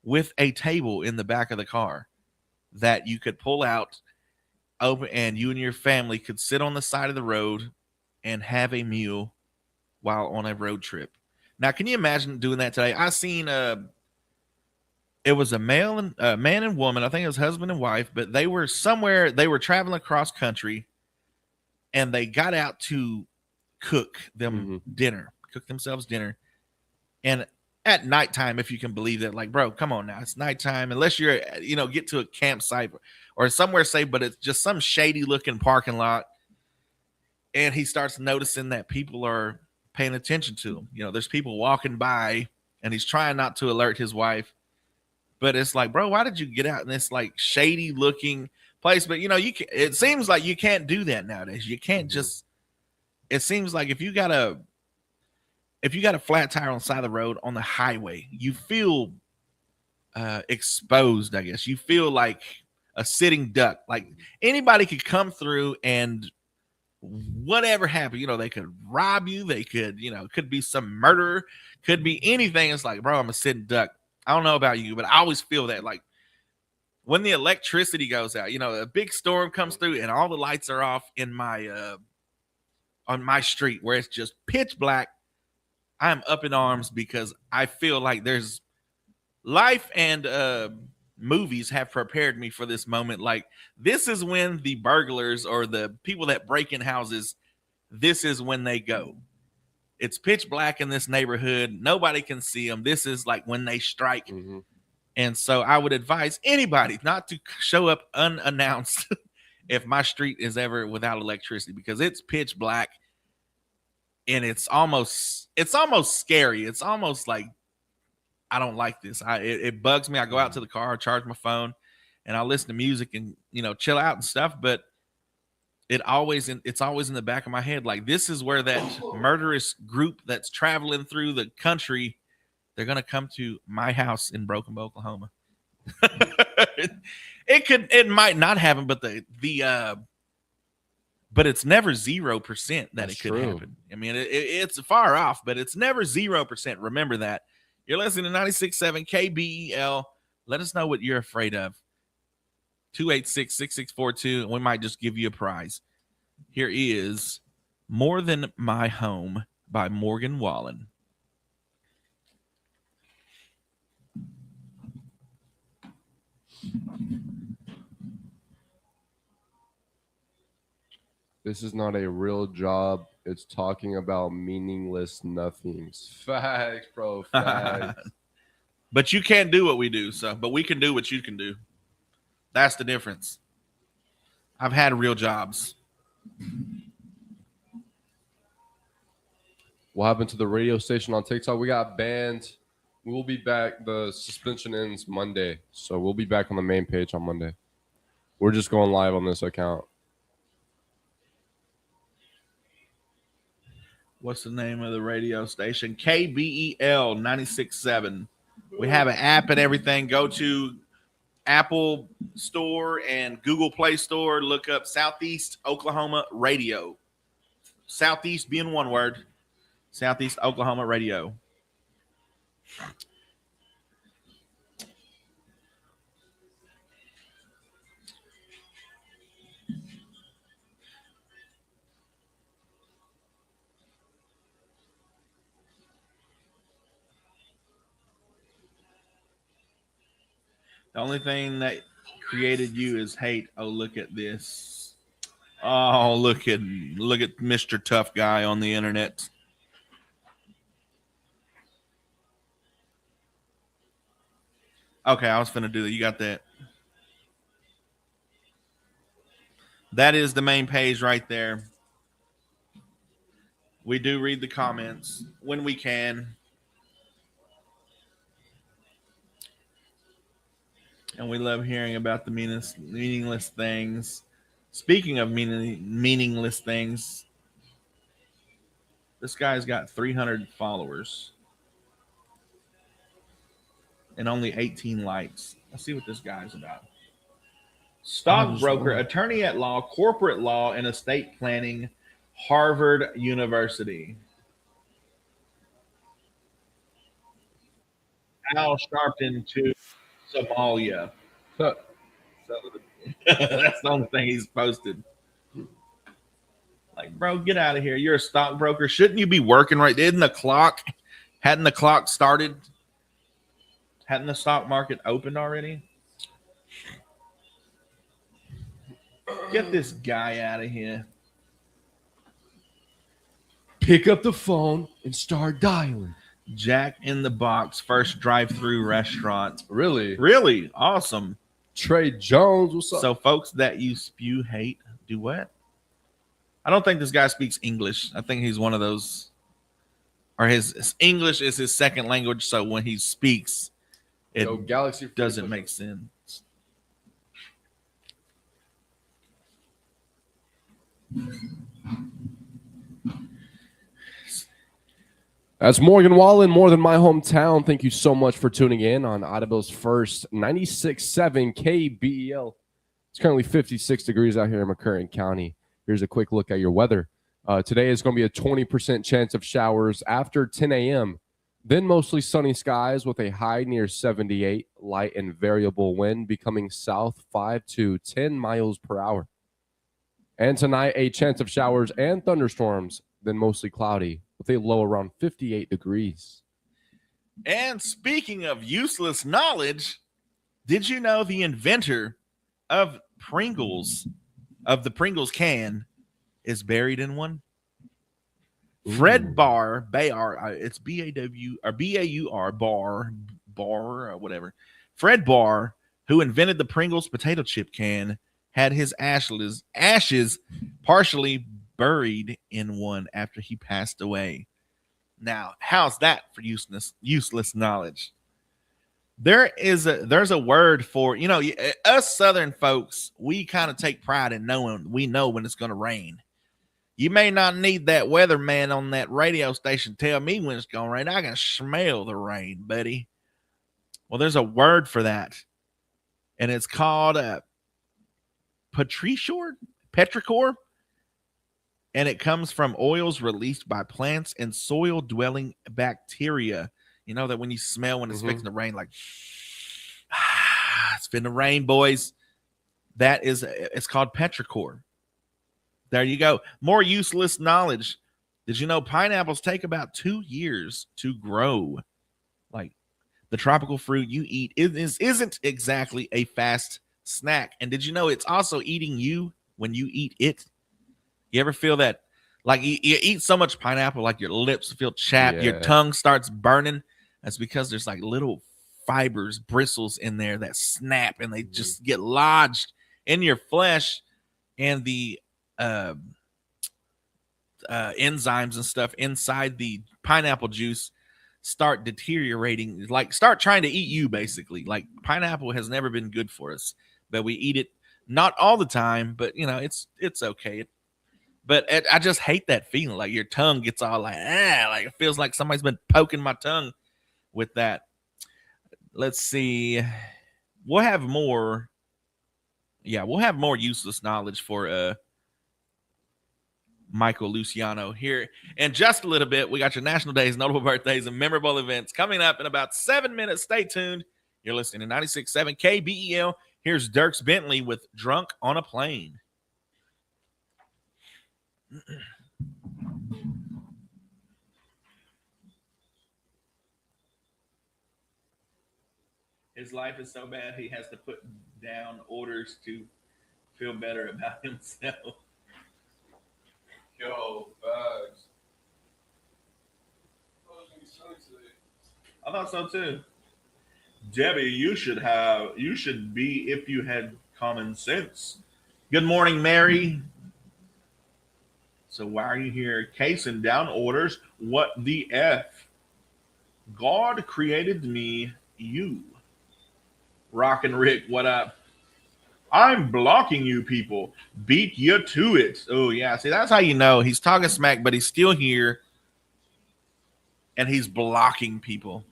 with a table in the back of the car that you could pull out, open, and you and your family could sit on the side of the road and have a meal while on a road trip. Now, can you imagine doing that today? I seen it was a man and woman. I think it was husband and wife, but they were somewhere. They were traveling across country, and they got out to cook themselves dinner. And at nighttime, if you can believe that, like, bro, come on now, it's nighttime. Unless you're, get to a campsite or somewhere safe, but it's just some shady looking parking lot. And he starts noticing that people are paying attention to him. There's people walking by, and he's trying not to alert his wife. But it's like, bro, why did you get out in this like shady looking place? But it seems like you can't do that nowadays. You can't just. It seems like if you got a flat tire on the side of the road on the highway, you feel exposed. I guess you feel like a sitting duck. Like anybody could come through and whatever happened, they could rob you. They could, could be some murder, could be anything. It's like, bro, I'm a sitting duck. I don't know about you, but I always feel that, like, when the electricity goes out, a big storm comes through and all the lights are off in my on my street where it's just pitch black. I'm up in arms because I feel like there's life and movies have prepared me for this moment. Like, this is when the burglars or the people that break in houses, this is when they go. It's pitch black in this neighborhood. Nobody can see them. This is like when they strike. And so I would advise anybody not to show up unannounced if my street is ever without electricity, because it's pitch black and it's almost scary. It's almost like, I don't like this. It bugs me. I go out to the car, charge my phone, and I listen to music and, chill out and stuff. But it's always in the back of my head. Like, this is where that murderous group that's traveling through the country, they're going to come to my house in Broken Bow, Oklahoma. It might not happen, but but it's never 0% that it could happen. I mean, it's far off, but it's never 0%. Remember that. You're listening to 96.7 KBEL. Let us know what you're afraid of. 286-6642, and we might just give you a prize. Here is More Than My Home by Morgan Wallen. This is not a real job. It's talking about meaningless nothings. Facts, bro. Facts. But you can't do what we do, but we can do what you can do. That's the difference. I've had real jobs. What happened to the radio station on TikTok? We got banned. We will be back. The suspension ends Monday, so we'll be back on the main page on Monday. We're just going live on this account. What's the name of the radio station? KBEL 96.7. We have an app and everything. Go to Apple Store and Google Play Store. Look up Southeast Oklahoma Radio. Southeast being one word. Southeast Oklahoma Radio. The only thing that created you is hate. Oh, look at this. Oh, look at Mr. Tough Guy on the internet. Okay, I was finna do that. You got that. That is the main page right there. We do read the comments when we can. And we love hearing about the meaningless things. Speaking of meaningless things, this guy's got 300 followers and only 18 likes. Let's see what this guy's about. Stockbroker, attorney at law, corporate law, and estate planning, Harvard University. Al Sharpton to Somalia. So that's the only thing he's posted. Like, bro, get out of here. You're a stockbroker. Shouldn't you be working right? Hadn't the clock started? Hadn't the stock market opened already? Get this guy out of here. Pick up the phone and start dialing. Jack in the Box, first drive-through restaurant. Really? Awesome. Trey Jones, what's up? So, folks that you spew hate, do what? I don't think this guy speaks English. I think he's one of those, or his English is his second language. So when he speaks, it doesn't make sense. That's Morgan Wallen, More Than My Hometown. Thank you so much for tuning in on Audible's first 96.7 KBEL. It's currently 56 degrees out here in McCurtain County. Here's a quick look at your weather. Today is going to be a 20% chance of showers after 10 a.m. Then mostly sunny skies with a high near 78, light and variable wind becoming south 5 to 10 miles per hour. And tonight, a chance of showers and thunderstorms, then mostly cloudy with a low around 58 degrees. And speaking of useless knowledge, did you know the inventor of Pringles, of the Pringles can, is buried in one? Fred Baur, it's B-A-W or B-A-U-R, Bar, or whatever. Fred Baur, who invented the Pringles potato chip can, had his ashes partially buried in one after he passed away. Now, how's that for useless knowledge? There's a word for, us Southern folks, we kind of take pride in knowing we know when it's going to rain. You may not need that weatherman on that radio station tell me when it's going to rain. I can smell the rain, buddy. Well, there's a word for that, and it's called petrichor, and it comes from oils released by plants and soil-dwelling bacteria. You know that when you smell when it's fixing to rain, like, it's finna rain, boys. It's called petrichor. There you go. More useless knowledge. Did you know pineapples take about 2 years to grow? Like, the tropical fruit you eat isn't exactly a fast snack. And did you know it's also eating you when you eat it? You ever feel that? Like, you eat so much pineapple, like your lips feel chapped, your tongue starts burning. That's because there's like little fibers, bristles in there that snap, and they just get lodged in your flesh, and the enzymes and stuff inside the pineapple juice start deteriorating, like start trying to eat you, basically. Like, pineapple has never been good for us, but we eat it not all the time, but it's okay. But I just hate that feeling, like your tongue gets all like it feels like somebody's been poking my tongue with that. Let's see. we'll have more. Yeah, we'll have more useless knowledge for Michael Luciano here in just a little bit. We got your national days, notable birthdays, and memorable events coming up in about 7 minutes. Stay tuned. You're listening to 96.7 KBEL. Here's Dierks Bentley with Drunk on a Plane. His life is so bad he has to put down orders to feel better about himself. Yo, bugs. I thought so too. Debbie, you should be if you had common sense. Good morning, Mary. So why are you here casing down orders? What the F? God created me, you. Rock and Rick, what up? I'm blocking you people. Beat you to it. Oh, yeah. See, that's how you know he's talking smack, but he's still here. And he's blocking people.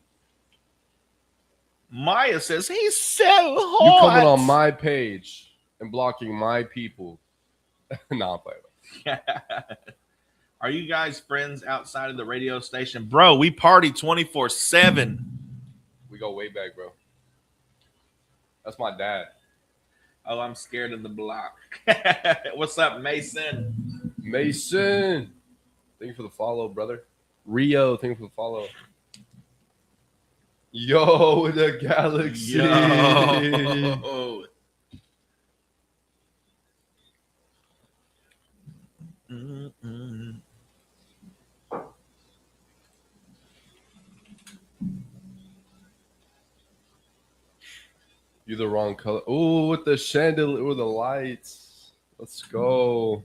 Maya says he's so hot. You coming on my page and blocking my people. Nah, I'm playing. Are you guys friends outside of the radio station? Bro, we party 24/7. We go way back, bro. That's my dad. Oh, I'm scared of the block. What's up, Mason? Mason. Thank you for the follow, brother. Rio, thank you for the follow. Yo, the galaxy. Yo. Mm-mm. You're the wrong color. Oh, with the chandelier, with the lights. Let's go.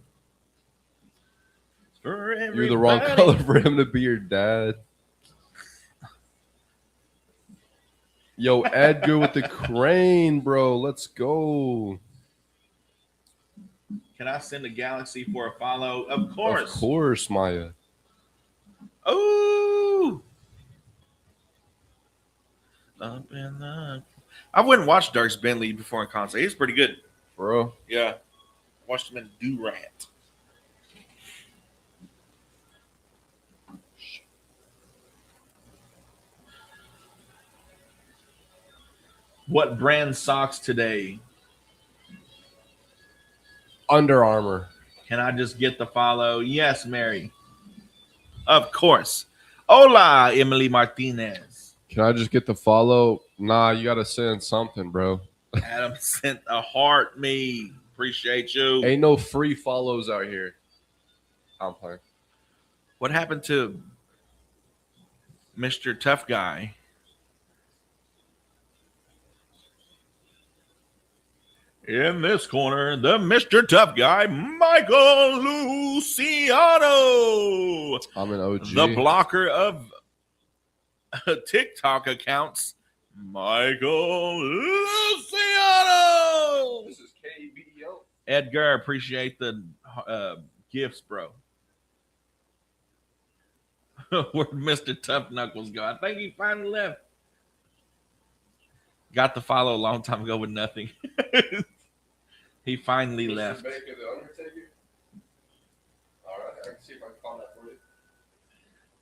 You're the wrong color for him to be your dad. Yo, Edgar with the crane, bro. Let's go. Can I send a galaxy for a follow? Of course. Of course, Maya. Oh. Up in the... I wouldn't watch Dierks Bentley before in concert. He's pretty good. Bro. Yeah. Watched him in Do-Rat. What brand socks today? Under Armour. Can I just get the follow? Yes, Mary. Of course. Hola, Emily Martinez. Can I just get the follow? Nah, you got to send something, bro. Adam sent a heart me. Appreciate you. Ain't no free follows out here. I'm playing. What happened to Mr. Tough Guy? In this corner, the Mr. Tough Guy, Michael Luciano. I'm an OG. The blocker of TikTok accounts, Michael Luciano. This is KBO. Edgar, appreciate the gifts, bro. Where'd Mr. Tough Knuckles go? I think he finally left. Got the follow a long time ago with nothing. He finally left. Baker, the Undertaker? All right, I can see if I can find that for you.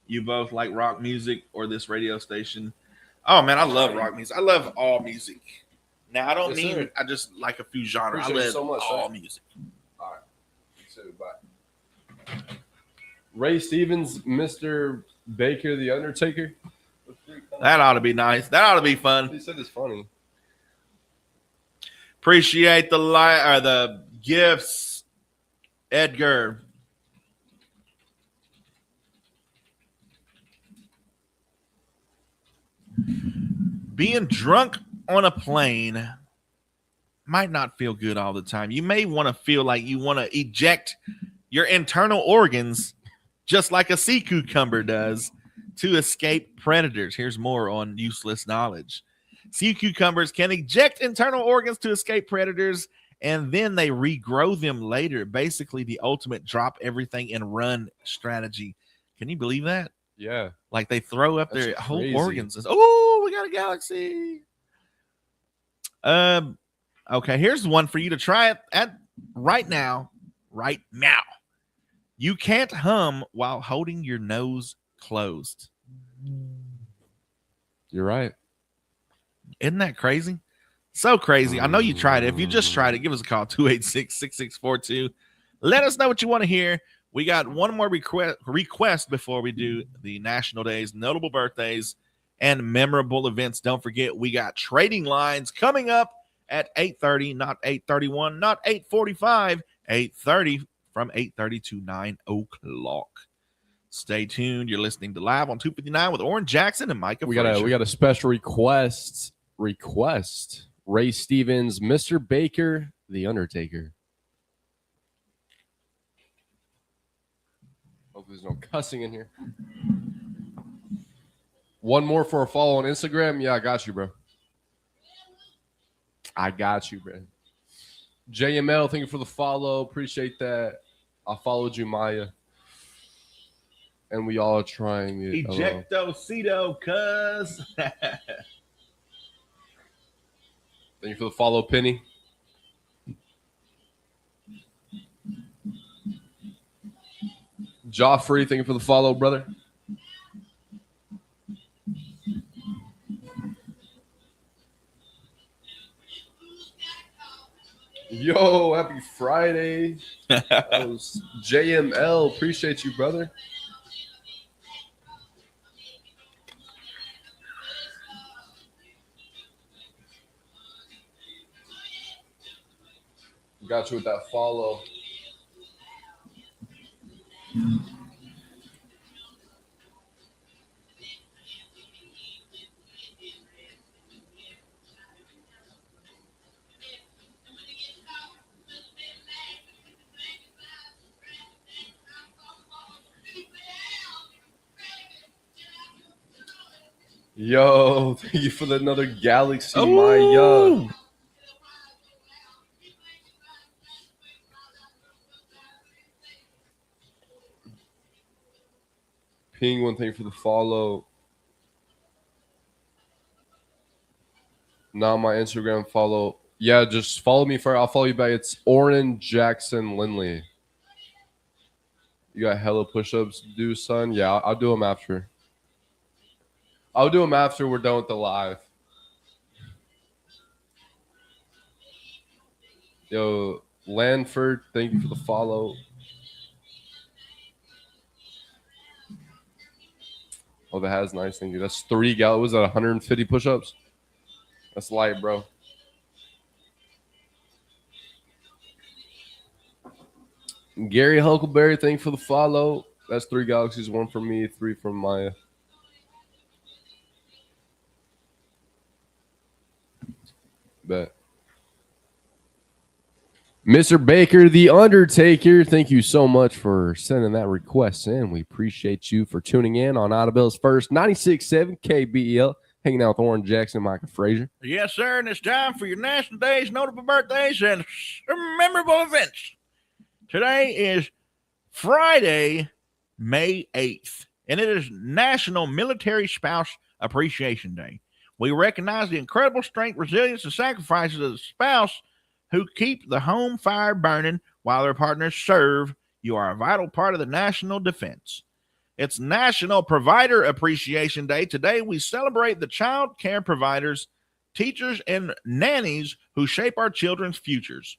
You both like rock music or this radio station? Oh, man, I love rock music. I love all music. Now, I don't mean I just like a few genres. I love so much, all music. All right. So, bye. Ray Stevens, Mr. Baker, the Undertaker. That ought to be nice. That ought to be fun. He said it's funny. Appreciate the gifts, Edgar. Being drunk on a plane might not feel good all the time. You may want to feel like you want to eject your internal organs just like a sea cucumber does to escape predators. Here's more on useless knowledge. Sea cucumbers can eject internal organs to escape predators, and then they regrow them later. Basically, the ultimate drop everything and run strategy. Can you believe that? Yeah. Like they throw up That's their crazy. whole organs. Oh, we got a galaxy. Okay, here's one for you to try it at right now. Right now. You can't hum while holding your nose closed. You're right. Isn't that crazy? So crazy. I know you tried it. If you just tried it, give us a call 286-6642. Let us know what you want to hear. We got one more request before we do the national days, notable birthdays, and memorable events. Don't forget, we got trading lines coming up at 8:30, not 8:31, not 8:45, 8:30, from 8:30 to 9 o'clock. Stay tuned. You're listening to Live on 259 with Oran Jackson and Micah Frazier. We got a special request. Ray Stevens, Mr. Baker, The Undertaker. Hope there's no cussing in here. One more for a follow on Instagram. Yeah, I got you, bro. JML, thank you for the follow. Appreciate that. I followed you, Maya. And we all are trying it. Ejecto-cito, cuz. Thank you for the follow, Penny. Joffrey, thank you for the follow, brother. Yo, happy Friday. That was JML. Appreciate you, brother. Got you with that follow. Yo, thank you for another Galaxy, Maya. Penguin, thank you for the follow. Now my Instagram follow. Yeah, just follow me first. I'll follow you back. It's Oran Jackson Lindley. You got hella push-ups to do, son? Yeah, I'll do them after. I'll do them after we're done with the live. Yo, Lanford, thank you for the follow. Oh, that has nice. Thank you. That's 3 gal. Was that 150 push-ups? That's light, bro. Gary Huckleberry, thank you for the follow. That's 3 galaxies, 1 from me, 3 from Maya. Bet. Mr. Baker, The Undertaker, thank you so much for sending that request in. We appreciate you for tuning in on Audible's first 96.7 KBEL, hanging out with Oran Jackson and Micah Frazier. Yes, sir, and it's time for your national days, notable birthdays, and memorable events. Today is Friday, May 8th, and it is National Military Spouse Appreciation Day. We recognize the incredible strength, resilience, and sacrifices of the spouse who keep the home fire burning while their partners serve. You are a vital part of the national defense. It's National Provider Appreciation Day. Today, we celebrate the child care providers, teachers, and nannies who shape our children's futures.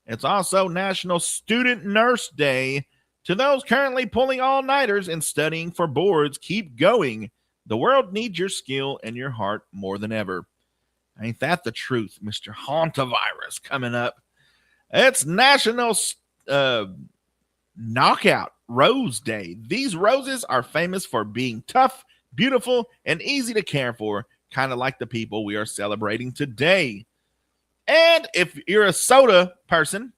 It's also National Student Nurse Day. To those currently pulling all-nighters and studying for boards, keep going. The world needs your skill and your heart more than ever. Ain't that the truth, Mr. Hantavirus coming up? It's National Knockout Rose Day. These roses are famous for being tough, beautiful, and easy to care for, kind of like the people we are celebrating today. And if you're a soda person,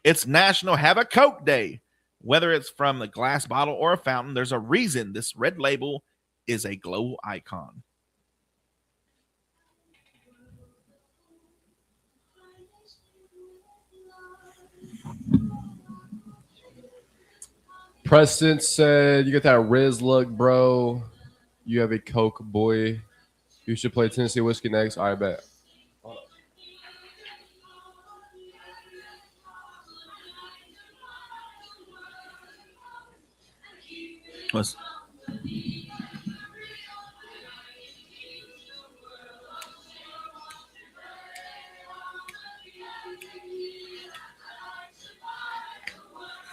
it's National Have a Coke Day. Whether it's from the glass bottle or a fountain, there's a reason this red label is a global icon. Preston said, you got that Riz look, bro. You have a Coke, boy. You should play Tennessee Whiskey next. I bet. Let's-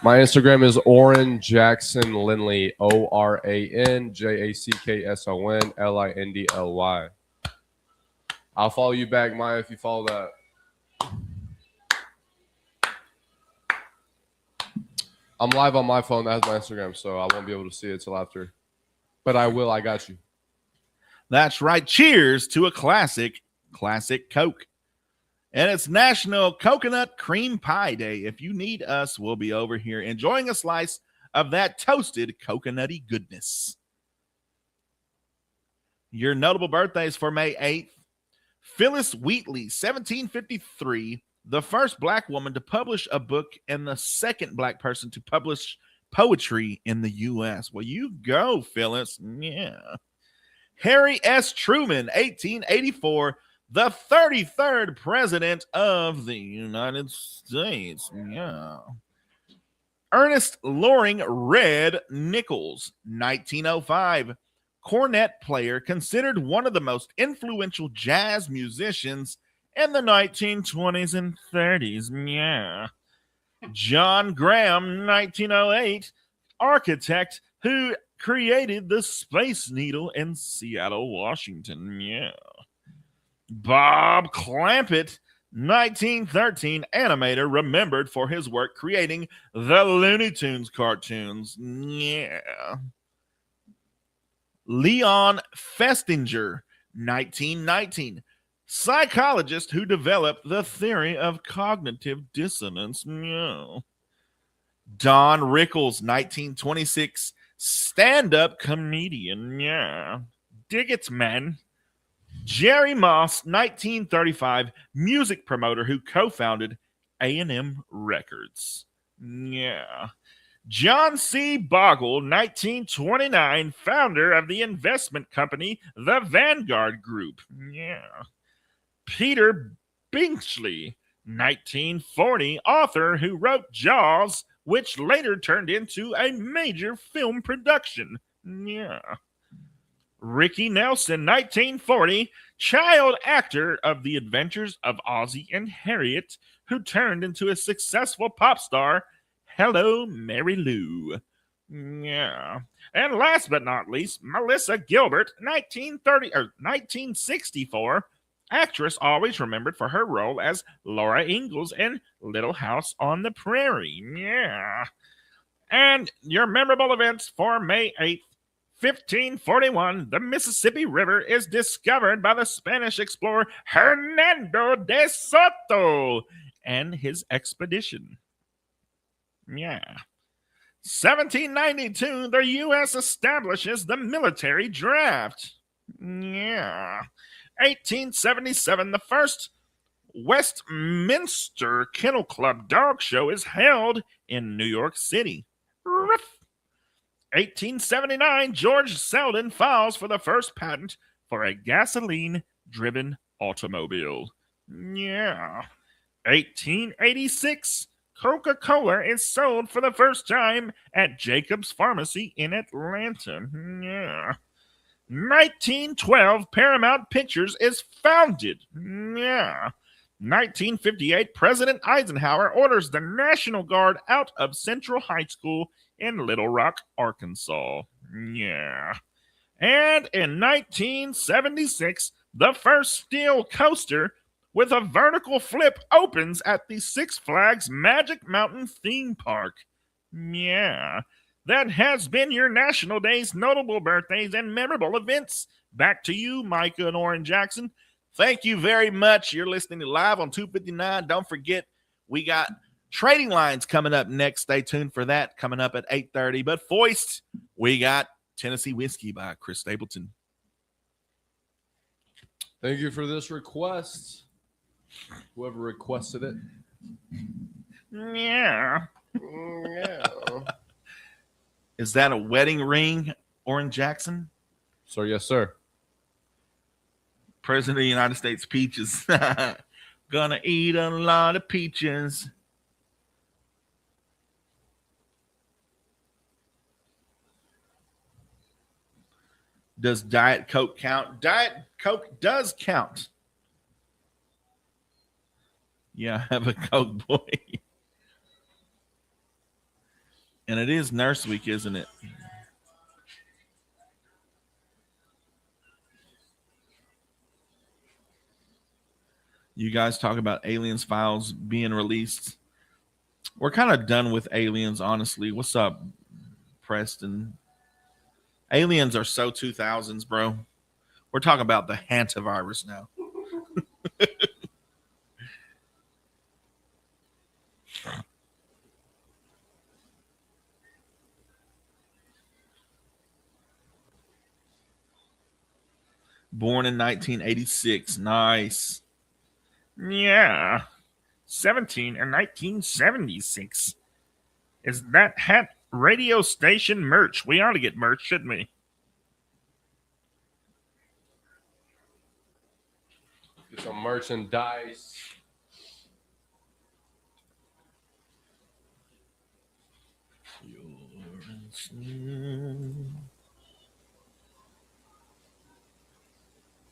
My Instagram is Oran Jackson Lindley, OranJackson_LINDLY. I'll follow you back, Maya, if you follow that. I'm live on my phone. That has my Instagram, so I won't be able to see it till after. But I will. I got you. That's right. Cheers to a classic Coke. And it's National Coconut Cream Pie Day. If you need us, we'll be over here enjoying a slice of that toasted coconutty goodness. Your notable birthdays for May 8th. Phyllis Wheatley, 1753, the first black woman to publish a book and the second black person to publish poetry in the U.S. Well, you go, Phyllis. Yeah. Harry S. Truman, 1884, the 33rd president of the United States. Yeah. Ernest Loring Red Nichols, 1905, cornet player, considered one of the most influential jazz musicians in the 1920s and 30s. Yeah. John Graham, 1908, architect who created the Space Needle in Seattle, Washington. Yeah. Bob Clampett, 1913, animator remembered for his work creating the Looney Tunes cartoons. Yeah. Leon Festinger, 1919, psychologist who developed the theory of cognitive dissonance. Yeah. Don Rickles, 1926, stand-up comedian. Yeah. Dig it, man. Jerry Moss, 1935, music promoter who co-founded A&M Records. Yeah. John C. Bogle, 1929, founder of the investment company, the Vanguard Group. Yeah. Peter Binchley, 1940, author who wrote Jaws, which later turned into a major film production. Yeah. Ricky Nelson, 1940, child actor of The Adventures of Ozzie and Harriet, who turned into a successful pop star. Hello, Mary Lou. Yeah. And last but not least, Melissa Gilbert, 1964, actress always remembered for her role as Laura Ingalls in Little House on the Prairie. Yeah. And your memorable events for May 8th. 1541, the Mississippi River is discovered by the Spanish explorer Hernando de Soto and his expedition. Yeah. 1792, the U.S. establishes the military draft. Yeah. 1877, the first Westminster Kennel Club dog show is held in New York City. Ruff. 1879, George Selden files for the first patent for a gasoline-driven automobile. Yeah. 1886, Coca-Cola is sold for the first time at Jacob's Pharmacy in Atlanta. Yeah. 1912, Paramount Pictures is founded. Yeah. 1958, President Eisenhower orders the National Guard out of Central High School in Little Rock, Arkansas. Yeah. And in 1976, the first steel coaster with a vertical flip opens at the Six Flags Magic Mountain theme park. Yeah. That has been your National Days, notable birthdays, and memorable events. Back to you, Micah and Oran Jackson. Thank you very much. You're listening to Live on 259. Don't forget, we got Trading Lines coming up next. Stay tuned for that coming up at 8:30. But Foist, we got Tennessee Whiskey by Chris Stapleton. Thank you for this request. Whoever requested it. Yeah. Yeah. Is that a wedding ring, Oran Jackson? Sir, yes, sir. President of the United States peaches. Gonna eat a lot of peaches. Does Diet Coke count? Diet Coke does count. Yeah, I have a Coke boy. And it is Nurse Week, isn't it? You guys talk about Aliens files being released. We're kind of done with Aliens, honestly. What's up, Preston? Aliens are so 2000s, bro. We're talking about the hantavirus now. Born in 1986. Nice. Yeah. 17 in 1976. Is that hat radio station merch? We ought to get merch, shouldn't we? Get some merchandise.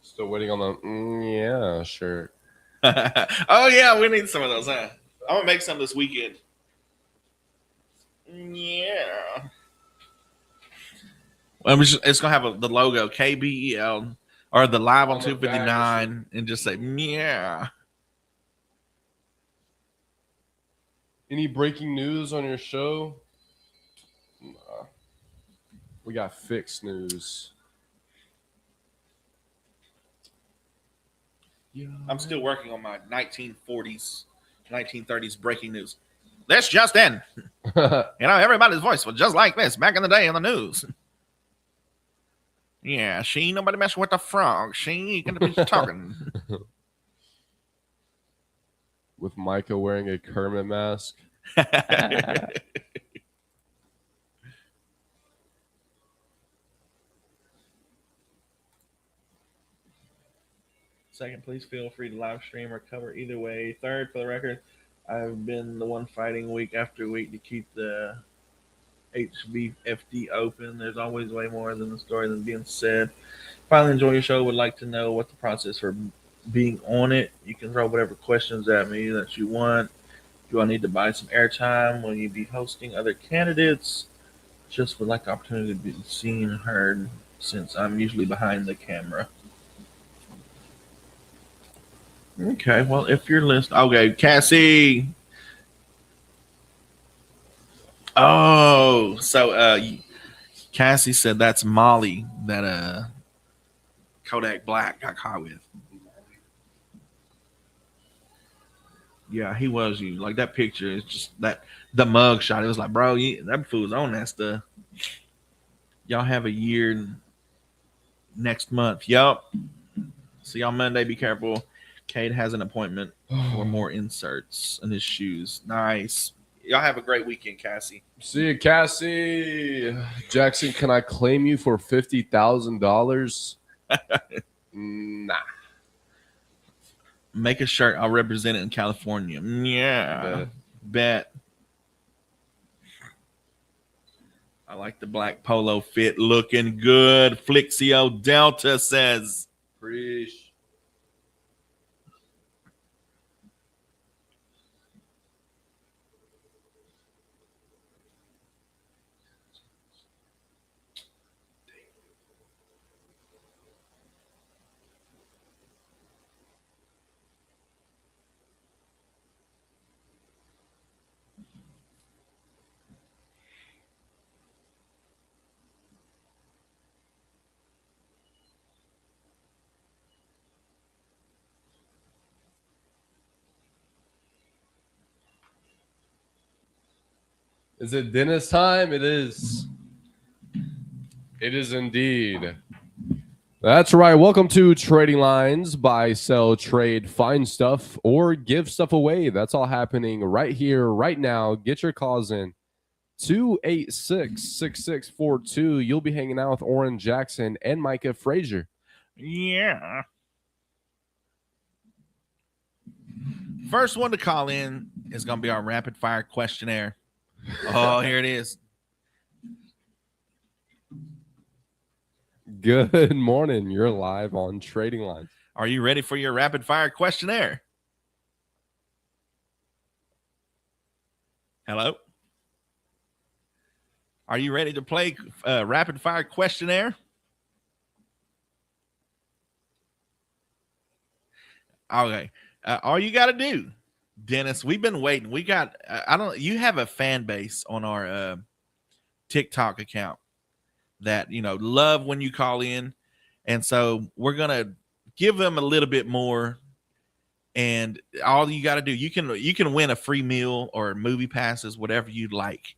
Still waiting on the yeah shirt. Oh yeah, we need some of those, huh? I'm gonna make some this weekend. Yeah. Well, it's gonna have the logo KBEL or the live on 259 and just say yeah. Any breaking news on your show? Nah. We got fixed news. Yeah. I'm still working on my 1940s, 1930s breaking news. This just in. Everybody's voice was just like this back in the day in the news. Yeah, she ain't nobody messing with the frog. She ain't gonna be talking. With Micah wearing a Kermit mask. Second, please feel free to live stream or cover either way. Third, for the record, I've been the one fighting week after week to keep the HBFD open. There's always way more than the story that's being said. Finally, enjoy your show. Would like to know what the process for being on it. You can throw whatever questions at me that you want. Do I need to buy some airtime? Will you be hosting other candidates? Just would like the opportunity to be seen and heard since I'm usually behind the camera. Okay, well, if you're listening, okay, Cassie. Oh, so Cassie said that's Molly that Kodak Black got caught with. Yeah, he was you. Like that picture is just that the mug shot. It was like, bro, that fool's on that stuff. Y'all have a year next month. Yup. See y'all Monday. Be careful. Cade has an appointment for more inserts in his shoes. Nice. Y'all have a great weekend, Cassie. See you, Cassie. Jackson, can I claim you for $50,000? Nah. Make a shirt. I'll represent it in California. Yeah. Bet. I like the black polo fit. Looking good. Flixio Delta says. Preach. Is it Dennis time? It is. It is indeed. That's right. Welcome to Trading Lines. Buy, sell, trade, find stuff, or give stuff away. That's all happening right here, right now. Get your calls in. 286-6642. You'll be hanging out with Oran Jackson and Micah Frazier. Yeah. First one to call in is going to be our rapid fire questionnaire. Oh, here it is. Good morning. You're live on Trading Lines. Are you ready for your rapid fire questionnaire? Hello? Are you ready to play rapid fire questionnaire? Okay. All you got to do, Dennis, we've been waiting. We got, you have a fan base on our TikTok account that, love when you call in. And so we're going to give them a little bit more. And all you got to do, you can win a free meal or movie passes, whatever you'd like.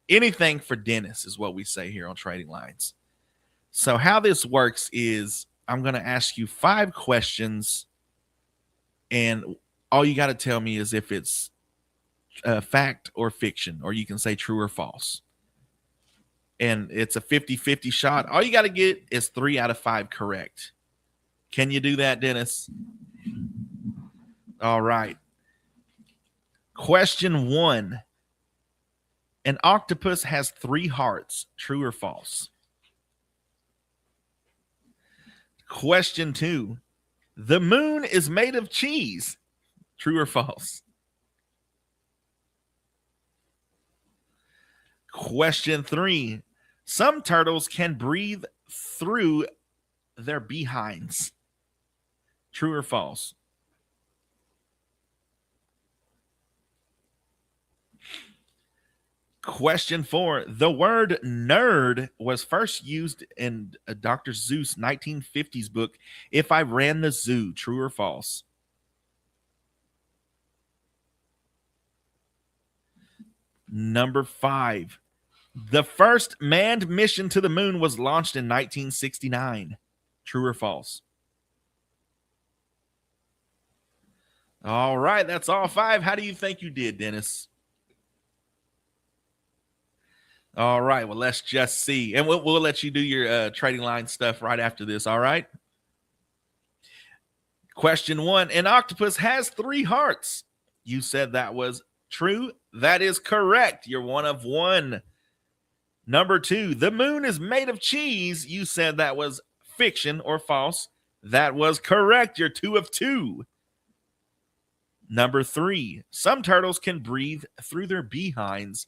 Anything for Dennis is what we say here on Trading Lines. So how this works is I'm going to ask you 5 questions, and all you got to tell me is if it's fact or fiction, or you can say true or false. And it's a 50-50 shot. All you got to get is 3 out of 5 correct. Can you do that, Dennis? All right. Question 1. An octopus has 3 hearts. True or false? Question 2. The moon is made of cheese. True or false? Question 3. Some turtles can breathe through their behinds. True or false? Question 4. The word nerd was first used in Dr. Seuss' 1950s book, If I Ran the Zoo. True or false? Number 5. The first manned mission to the moon was launched in 1969. True or false? All right, that's all 5. How do you think you did, Dennis? All right, well, let's just see. And we'll let you do your Trading Line stuff right after this, all right? Question 1. An octopus has 3 hearts. You said that was true. That is correct. You're 1 of 1. Number 2. The moon is made of cheese. You said that was fiction or false. That was correct. You're 2 of 2. Number 3. Some turtles can breathe through their behinds.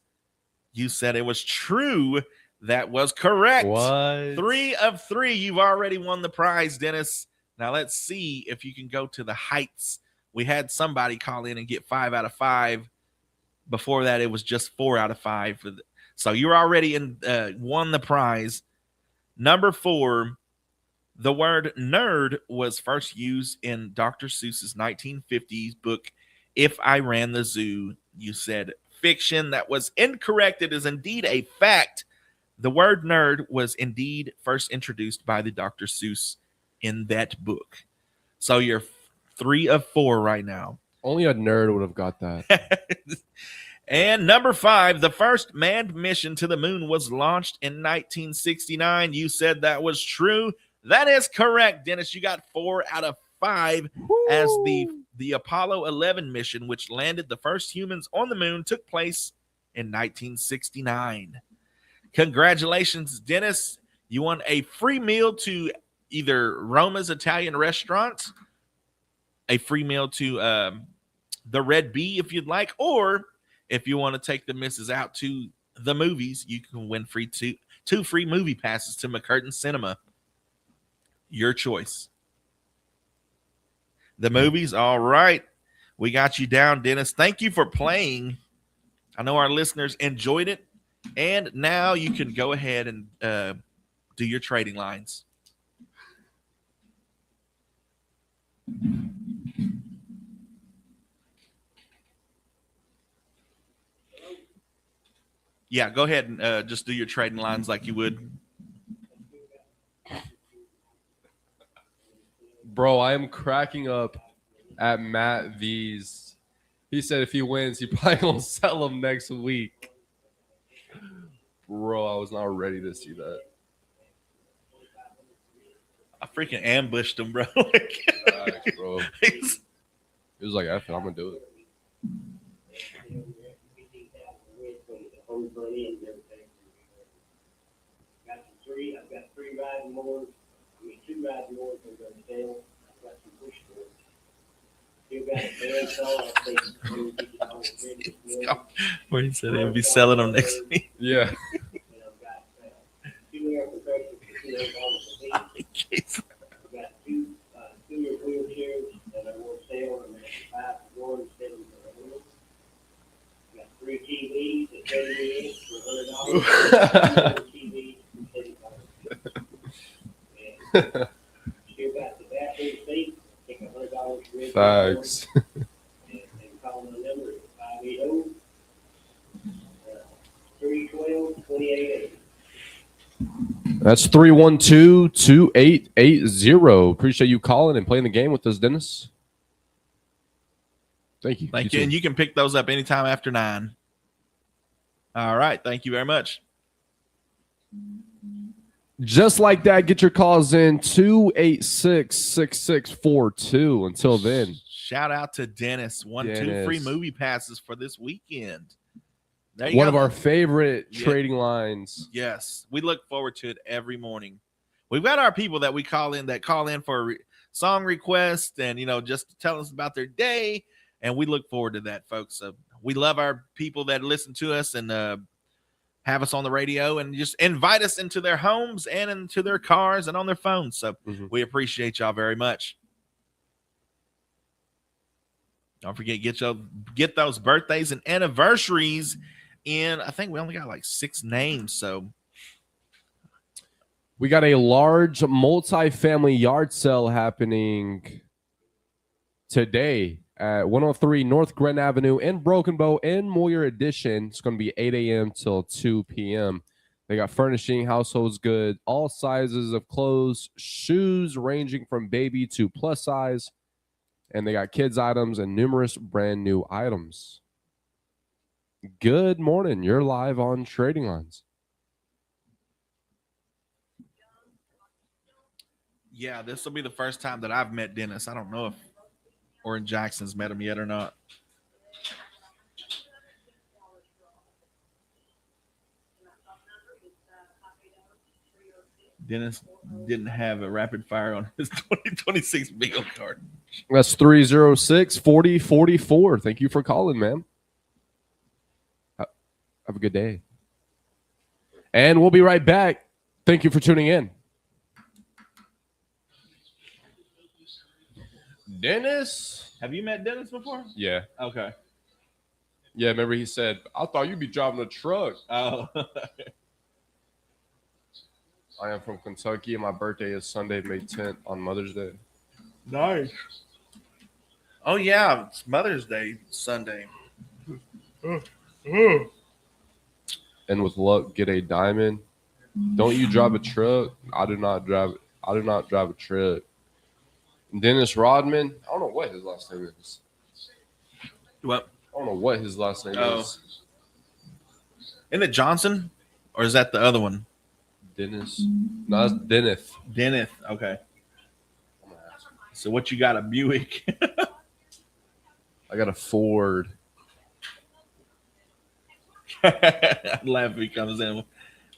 You said it was true. That was correct. What? 3 of 3. You've already won the prize, Dennis. Now let's see if you can go to the heights. We had somebody call in and get 5 out of 5. Before that, it was just 4 out of 5. So you're already won the prize. Number 4, the word nerd was first used in Dr. Seuss's 1950s book, If I Ran the Zoo. You said fiction. That was incorrect. It is indeed a fact. The word nerd was indeed first introduced by the Dr. Seuss in that book. So you're 3 of 4 right now. Only a nerd would have got that. And number 5, the first manned mission to the moon was launched in 1969. You said that was true. That is correct, Dennis. You got 4 out of 5. Woo. As the Apollo 11 mission, which landed the first humans on the moon, took place in 1969. Congratulations, Dennis. You won a free meal to either Roma's Italian Restaurant, a free meal to the Red Bee if you'd like, or if you want to take the missus out to the movies, you can win two free movie passes to McCurtain Cinema. Your choice. The movies, all right. We got you down, Dennis. Thank you for playing. I know our listeners enjoyed it. And now you can go ahead and do your trading lines. Yeah, go ahead and just do your trading lines like you would. Bro, I am cracking up at Matt V's. He said if he wins, he probably gonna sell them next week. Bro, I was not ready to see that. I freaking ambushed him, bro. Facts, bro. He was like, F it, I'm gonna do it. I've got 3 riding mowers. I mean, 2 riding mowers are going to sell. I've got some push boards. Still got a bandsaw. I'll take $250 ready this morning. Where he said he'll be selling them next week. Yeah. And I've got 2 air compressors for $200 a piece. I've got 2 wheelchairs that I want to sell, and that's 5 for 1, 7 for 1. I've got 3 TVs at 70 inch for $100. 2 TVs for $75. And still got the bathroom seat. Take $100 for it. Facts. And call my number at 580 312 2880. That's 312-2880. Appreciate you calling and playing the game with us, Dennis. Thank you. Thank you. And you can pick those up anytime after 9. All right. Thank you very much. Just like that, get your calls in 286-6642. Until then, Shout out to Dennis. 2 free movie passes for this weekend. There you one go. of our favorite Yeah. trading lines. Yes, we look forward to it every morning. We've got our people that we call in for song requests and just to tell us about their day, and we look forward to that, folks. So we love our people that listen to us and have us on the radio and just invite us into their homes and into their cars and on their phones. So we appreciate y'all very much. Don't forget, get those birthdays and anniversaries in. I think we only got like 6 names, so We got a large multi-family yard sale happening today at 103 North Grand Avenue in Broken Bow in Moyer Edition. It's going to be 8 a.m. till 2 p.m. They got furnishing, household goods, all sizes of clothes, shoes ranging from baby to plus size, and they got kids items and numerous brand new items. Good morning. You're live on Trading Lines. yeah, this will be the first time that I've met Dennis. I don't know if Oran Jackson's met him yet or not. Dennis didn't have a rapid fire on his 2026 bingo card. That's 306-4044. Thank you for calling, man. Have a good day. And we'll be right back. Thank you for tuning in. Dennis? Have you met Dennis before? Yeah. Okay. Yeah, remember he said, I thought you'd be driving a truck. Oh. I am from Kentucky, and my birthday is Sunday, May 10th on Mother's Day. Nice. Oh, yeah. It's Mother's Day Sunday. And with luck, get a diamond. Don't you drive a truck? I do not drive a truck. Dennis Rodman. I don't know what his last name is. What? I don't know what his last name is. Isn't it Johnson? Or is that the other one? Dennis. No, that's Dennis. Dennis. Okay. So what you got, a Buick? I got a Ford. I'd laugh if he comes in.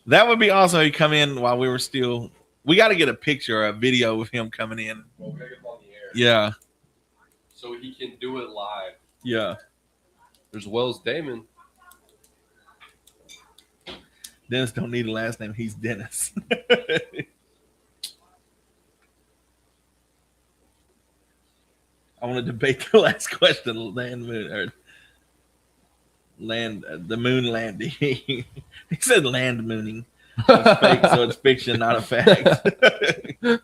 That would be awesome if he come in while we were still. We got to get a picture or a video of him coming in. Well, we gotta get him on the air. Yeah. So he can do it live. Yeah. There's Wells Damon. Dennis don't need a last name. He's Dennis. I want to debate the last question. The moon landing. He said land mooning. It's fake, so it's fiction, not a fact. The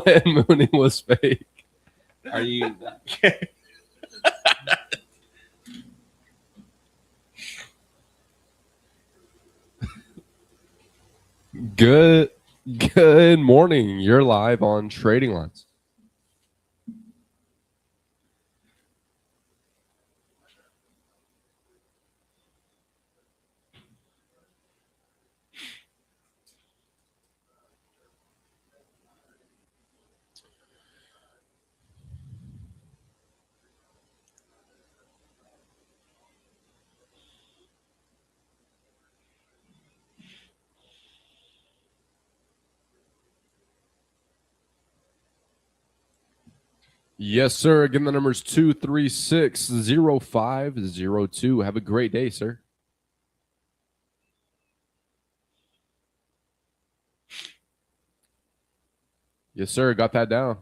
land mooning was fake. Are you? Good morning. You're live on Trading Lines. Yes, sir. Again, the number's 236-0502. Have a great day, sir. Yes, sir. Got that down.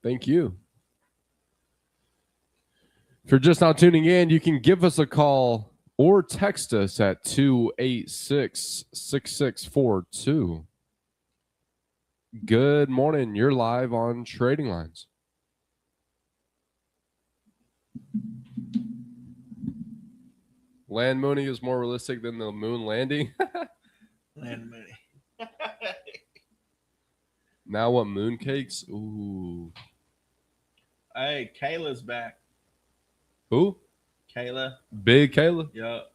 Thank you. If you're just now tuning in, you can give us a call or text us at 286-6642. Good morning. You're live on Trading Lines. Land mooning is more realistic than the moon landing. Land Mooney. Now what, mooncakes? Ooh. Hey, Kayla's back. Who? Kayla. Big Kayla? Yup.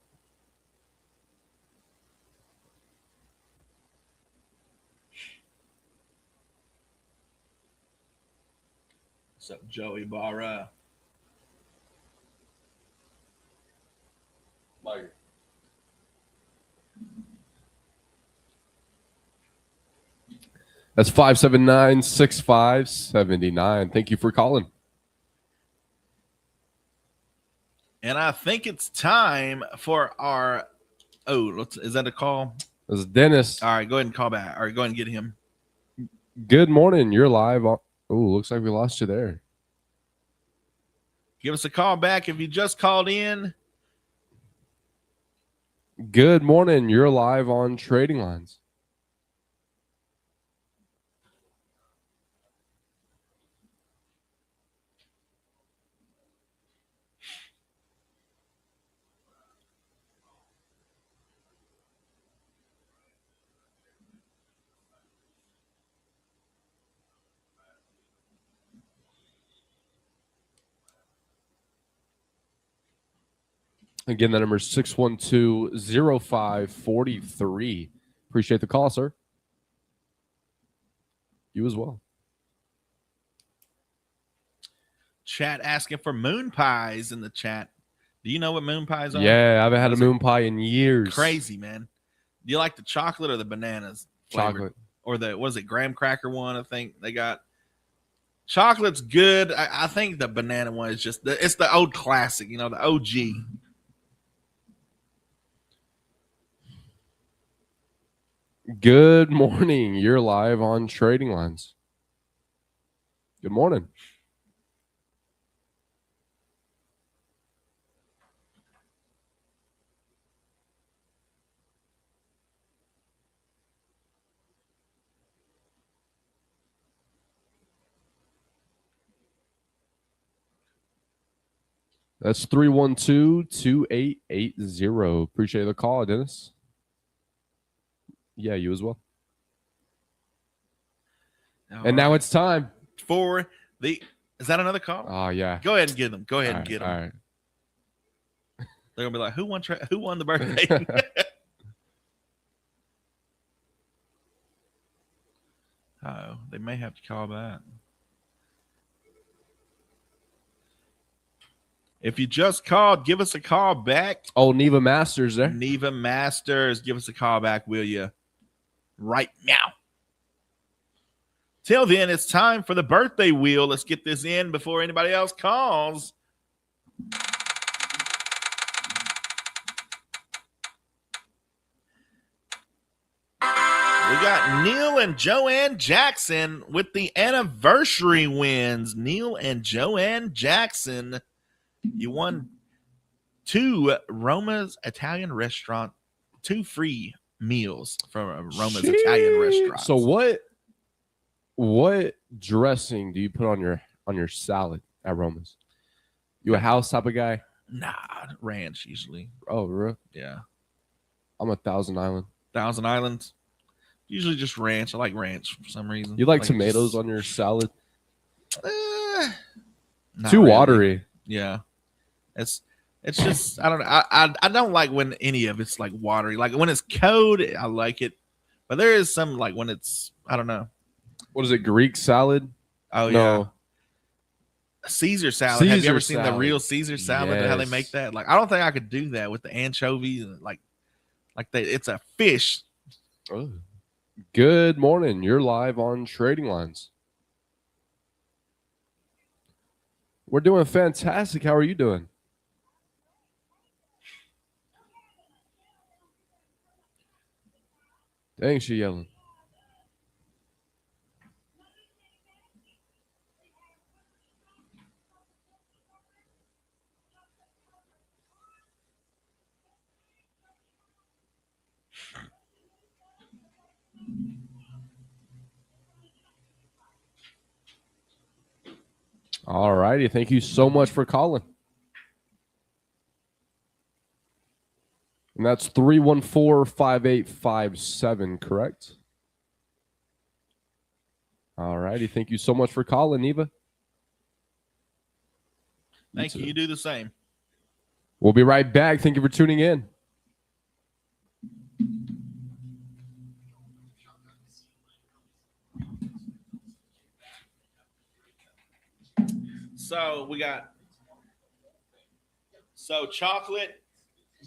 What's up, Joey Barra? Micah. That's 579-6579. Thank you for calling. And I think it's time for our. Is that a call? This is Dennis. All right, go ahead and call back. All right, go ahead and get him. Good morning. You're live on. Oh, looks like we lost you there. Give us a call back if you just called in. Good morning. You're live on Trading Lines. Again, the number is 612-0543. Appreciate the call, sir. You as well. Chat asking for moon pies in the chat. Do you know what moon pies are? Yeah, I haven't had a moon pie in years. Crazy, man. Do you like the chocolate or the bananas? Chocolate. Or the, what is it, graham cracker one? I think they got. Chocolate's good. I think the banana one is just, it's the old classic, the OG. Good morning. You're live on Trading Lines. Good morning. That's 312-2880. Appreciate the call, Dennis. Yeah, you as well. And now it's time for the. Is that another call? Oh, yeah. Go ahead and get them. Go ahead and get them. All right. They're gonna be like, who won the birthday? Oh, they may have to call back. If you just called, give us a call back. Oh, Neva Masters there. Neva Masters, give us a call back, will you? Right now. Till then, it's time for the birthday wheel. Let's get this in before anybody else calls. We got Neil and Joanne Jackson with the anniversary wins. Neil and Joanne Jackson, you won 2 Roma's Italian restaurant, 2 free meals from Roma's Italian restaurant. So what dressing do you put on your salad at Roma's? You a house type of guy? Nah, ranch usually. Oh, really? Yeah. I'm a Thousand Island. Thousand Islands. Usually just ranch. I like ranch for some reason. You like tomatoes on your salad? Too watery. Yeah. It's just I don't know. I don't like when any of it's like watery. Like when it's cold, I like it. But there is some like when it's I don't know. What is it? Greek salad? Oh no. Yeah. Caesar salad. Have you ever seen the real Caesar salad? Yes. How they make that? Like I don't think I could do that with the anchovies and like it's a fish. Oh. Good morning. You're live on Trading Lines. We're doing fantastic. How are you doing? Dang, she yelling. All righty. Thank you so much for calling. And that's 314-5857, correct? All righty. Thank you so much for calling, Eva. Thank you. You do the same. We'll be right back. Thank you for tuning in. So we got chocolate,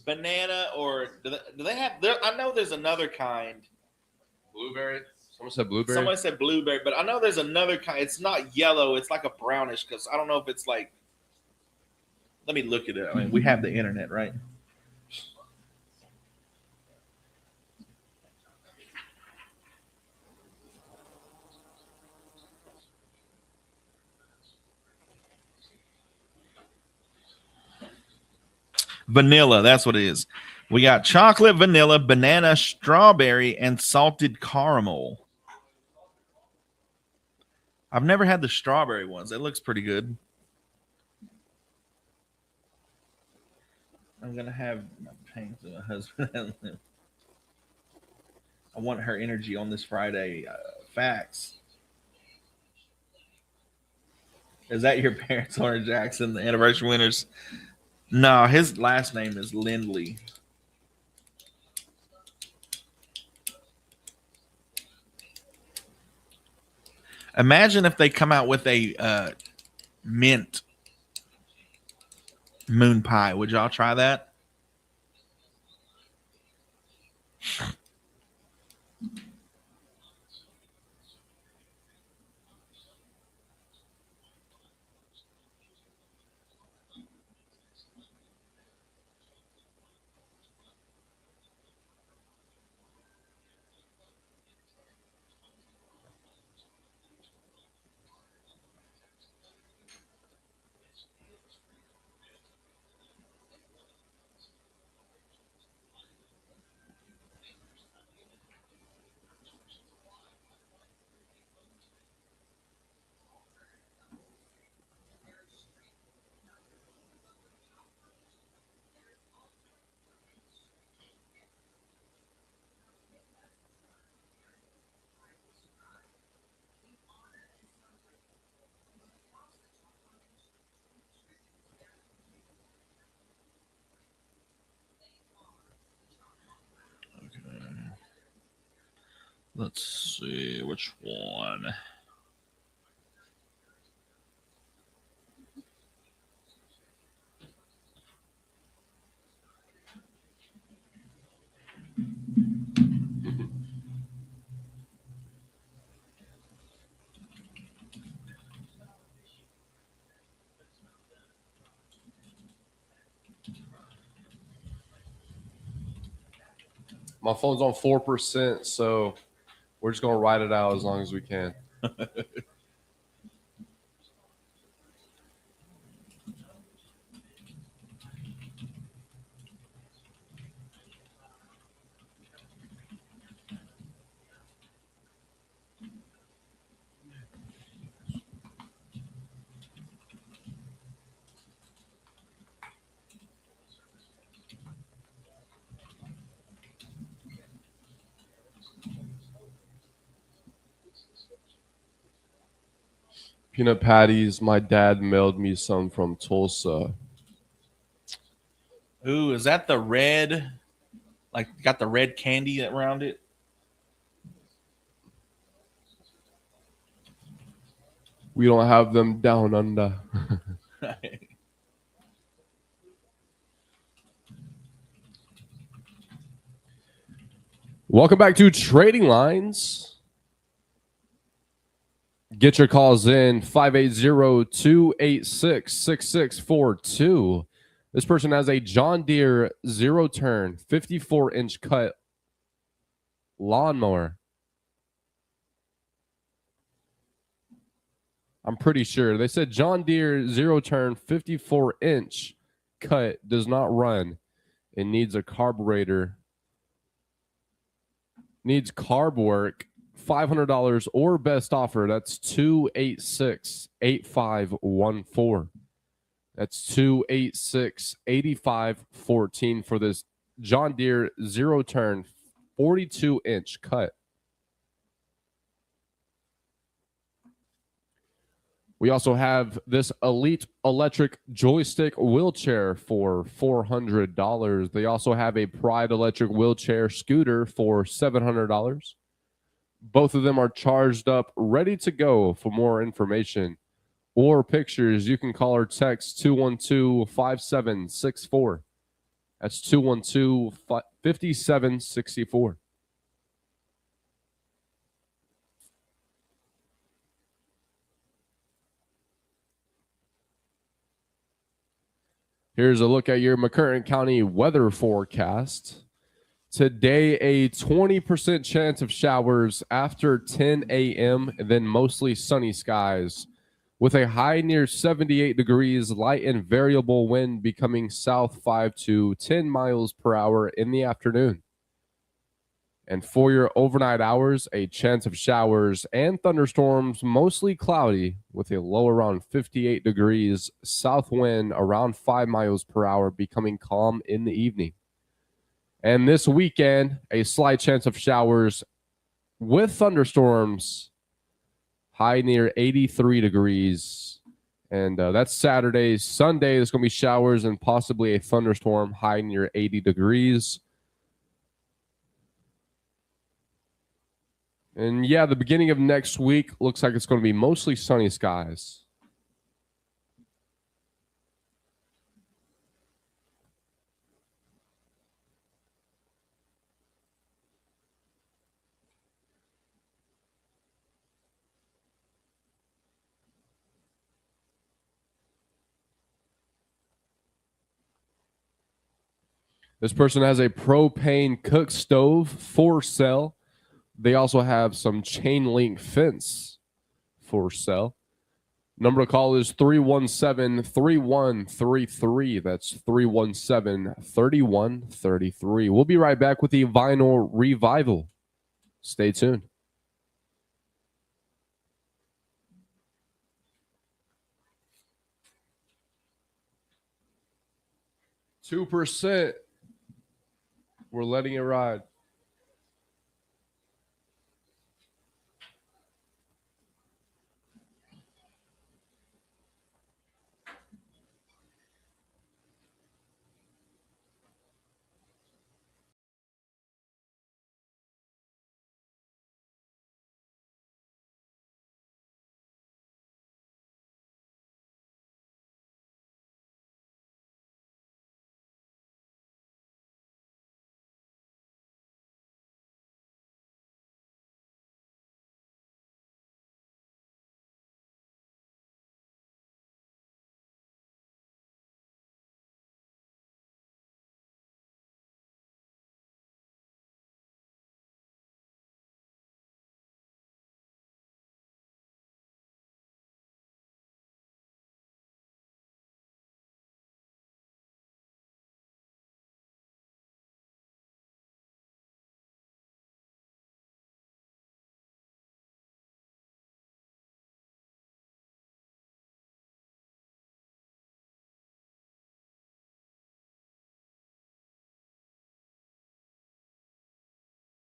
banana, or do they have? I know there's another kind. Blueberry. Someone said blueberry. Someone said blueberry, but I know there's another kind. It's not yellow. It's like a brownish. Because I don't know if it's like. Let me look at it. I mean, we have the internet, right? Vanilla, that's what it is. We got chocolate, vanilla, banana, strawberry, and salted caramel. I've never had the strawberry ones. It looks pretty good. I'm going to have my pain to my husband. I want her energy on this Friday. Facts. Is that your parents, Oran Jackson, the anniversary winners? No, his last name is Lindley. Imagine if they come out with a mint moon pie. Would y'all try that? Let's see which one. My phone's on 4%, so we're just going to ride it out as long as we can. Peanut patties. My dad mailed me some from Tulsa. Ooh, is that the red? Like, got the red candy around it? We don't have them down under. Welcome back to Trading Lines. Get your calls in 580-286-6642. This person has a John Deere zero turn 54-inch cut lawnmower. I'm pretty sure. They said John Deere zero turn 54-inch cut does not run. It needs a carburetor. Needs carb work. $500 or best offer. That's 286-8514. That's 286-8514 for this John Deere zero turn 42-inch cut. We also have this Elite electric joystick wheelchair for $400. They also have a Pride electric wheelchair scooter for $700. Both of them are charged up, ready to go. For more information or pictures, you can call or text 212-5764. That's 212-5764. Here's a look at your McCurtain County weather forecast. Today, a 20% chance of showers after 10 a.m., and then mostly sunny skies, with a high near 78 degrees, light and variable wind becoming south 5 to 10 miles per hour in the afternoon. And for your overnight hours, a chance of showers and thunderstorms, mostly cloudy, with a low around 58 degrees, south wind around 5 miles per hour, becoming calm in the evening. And this weekend, a slight chance of showers with thunderstorms, high near 83 degrees. And that's Saturday. Sunday, there's going to be showers and possibly a thunderstorm, high near 80 degrees. And yeah, the beginning of next week looks like it's going to be mostly sunny skies. This person has a propane cook stove for sale. They also have some chain link fence for sale. Number to call is 317-3133. That's 317-3133. We'll be right back with the Vinyl Revival. Stay tuned. $2%. We're letting it ride.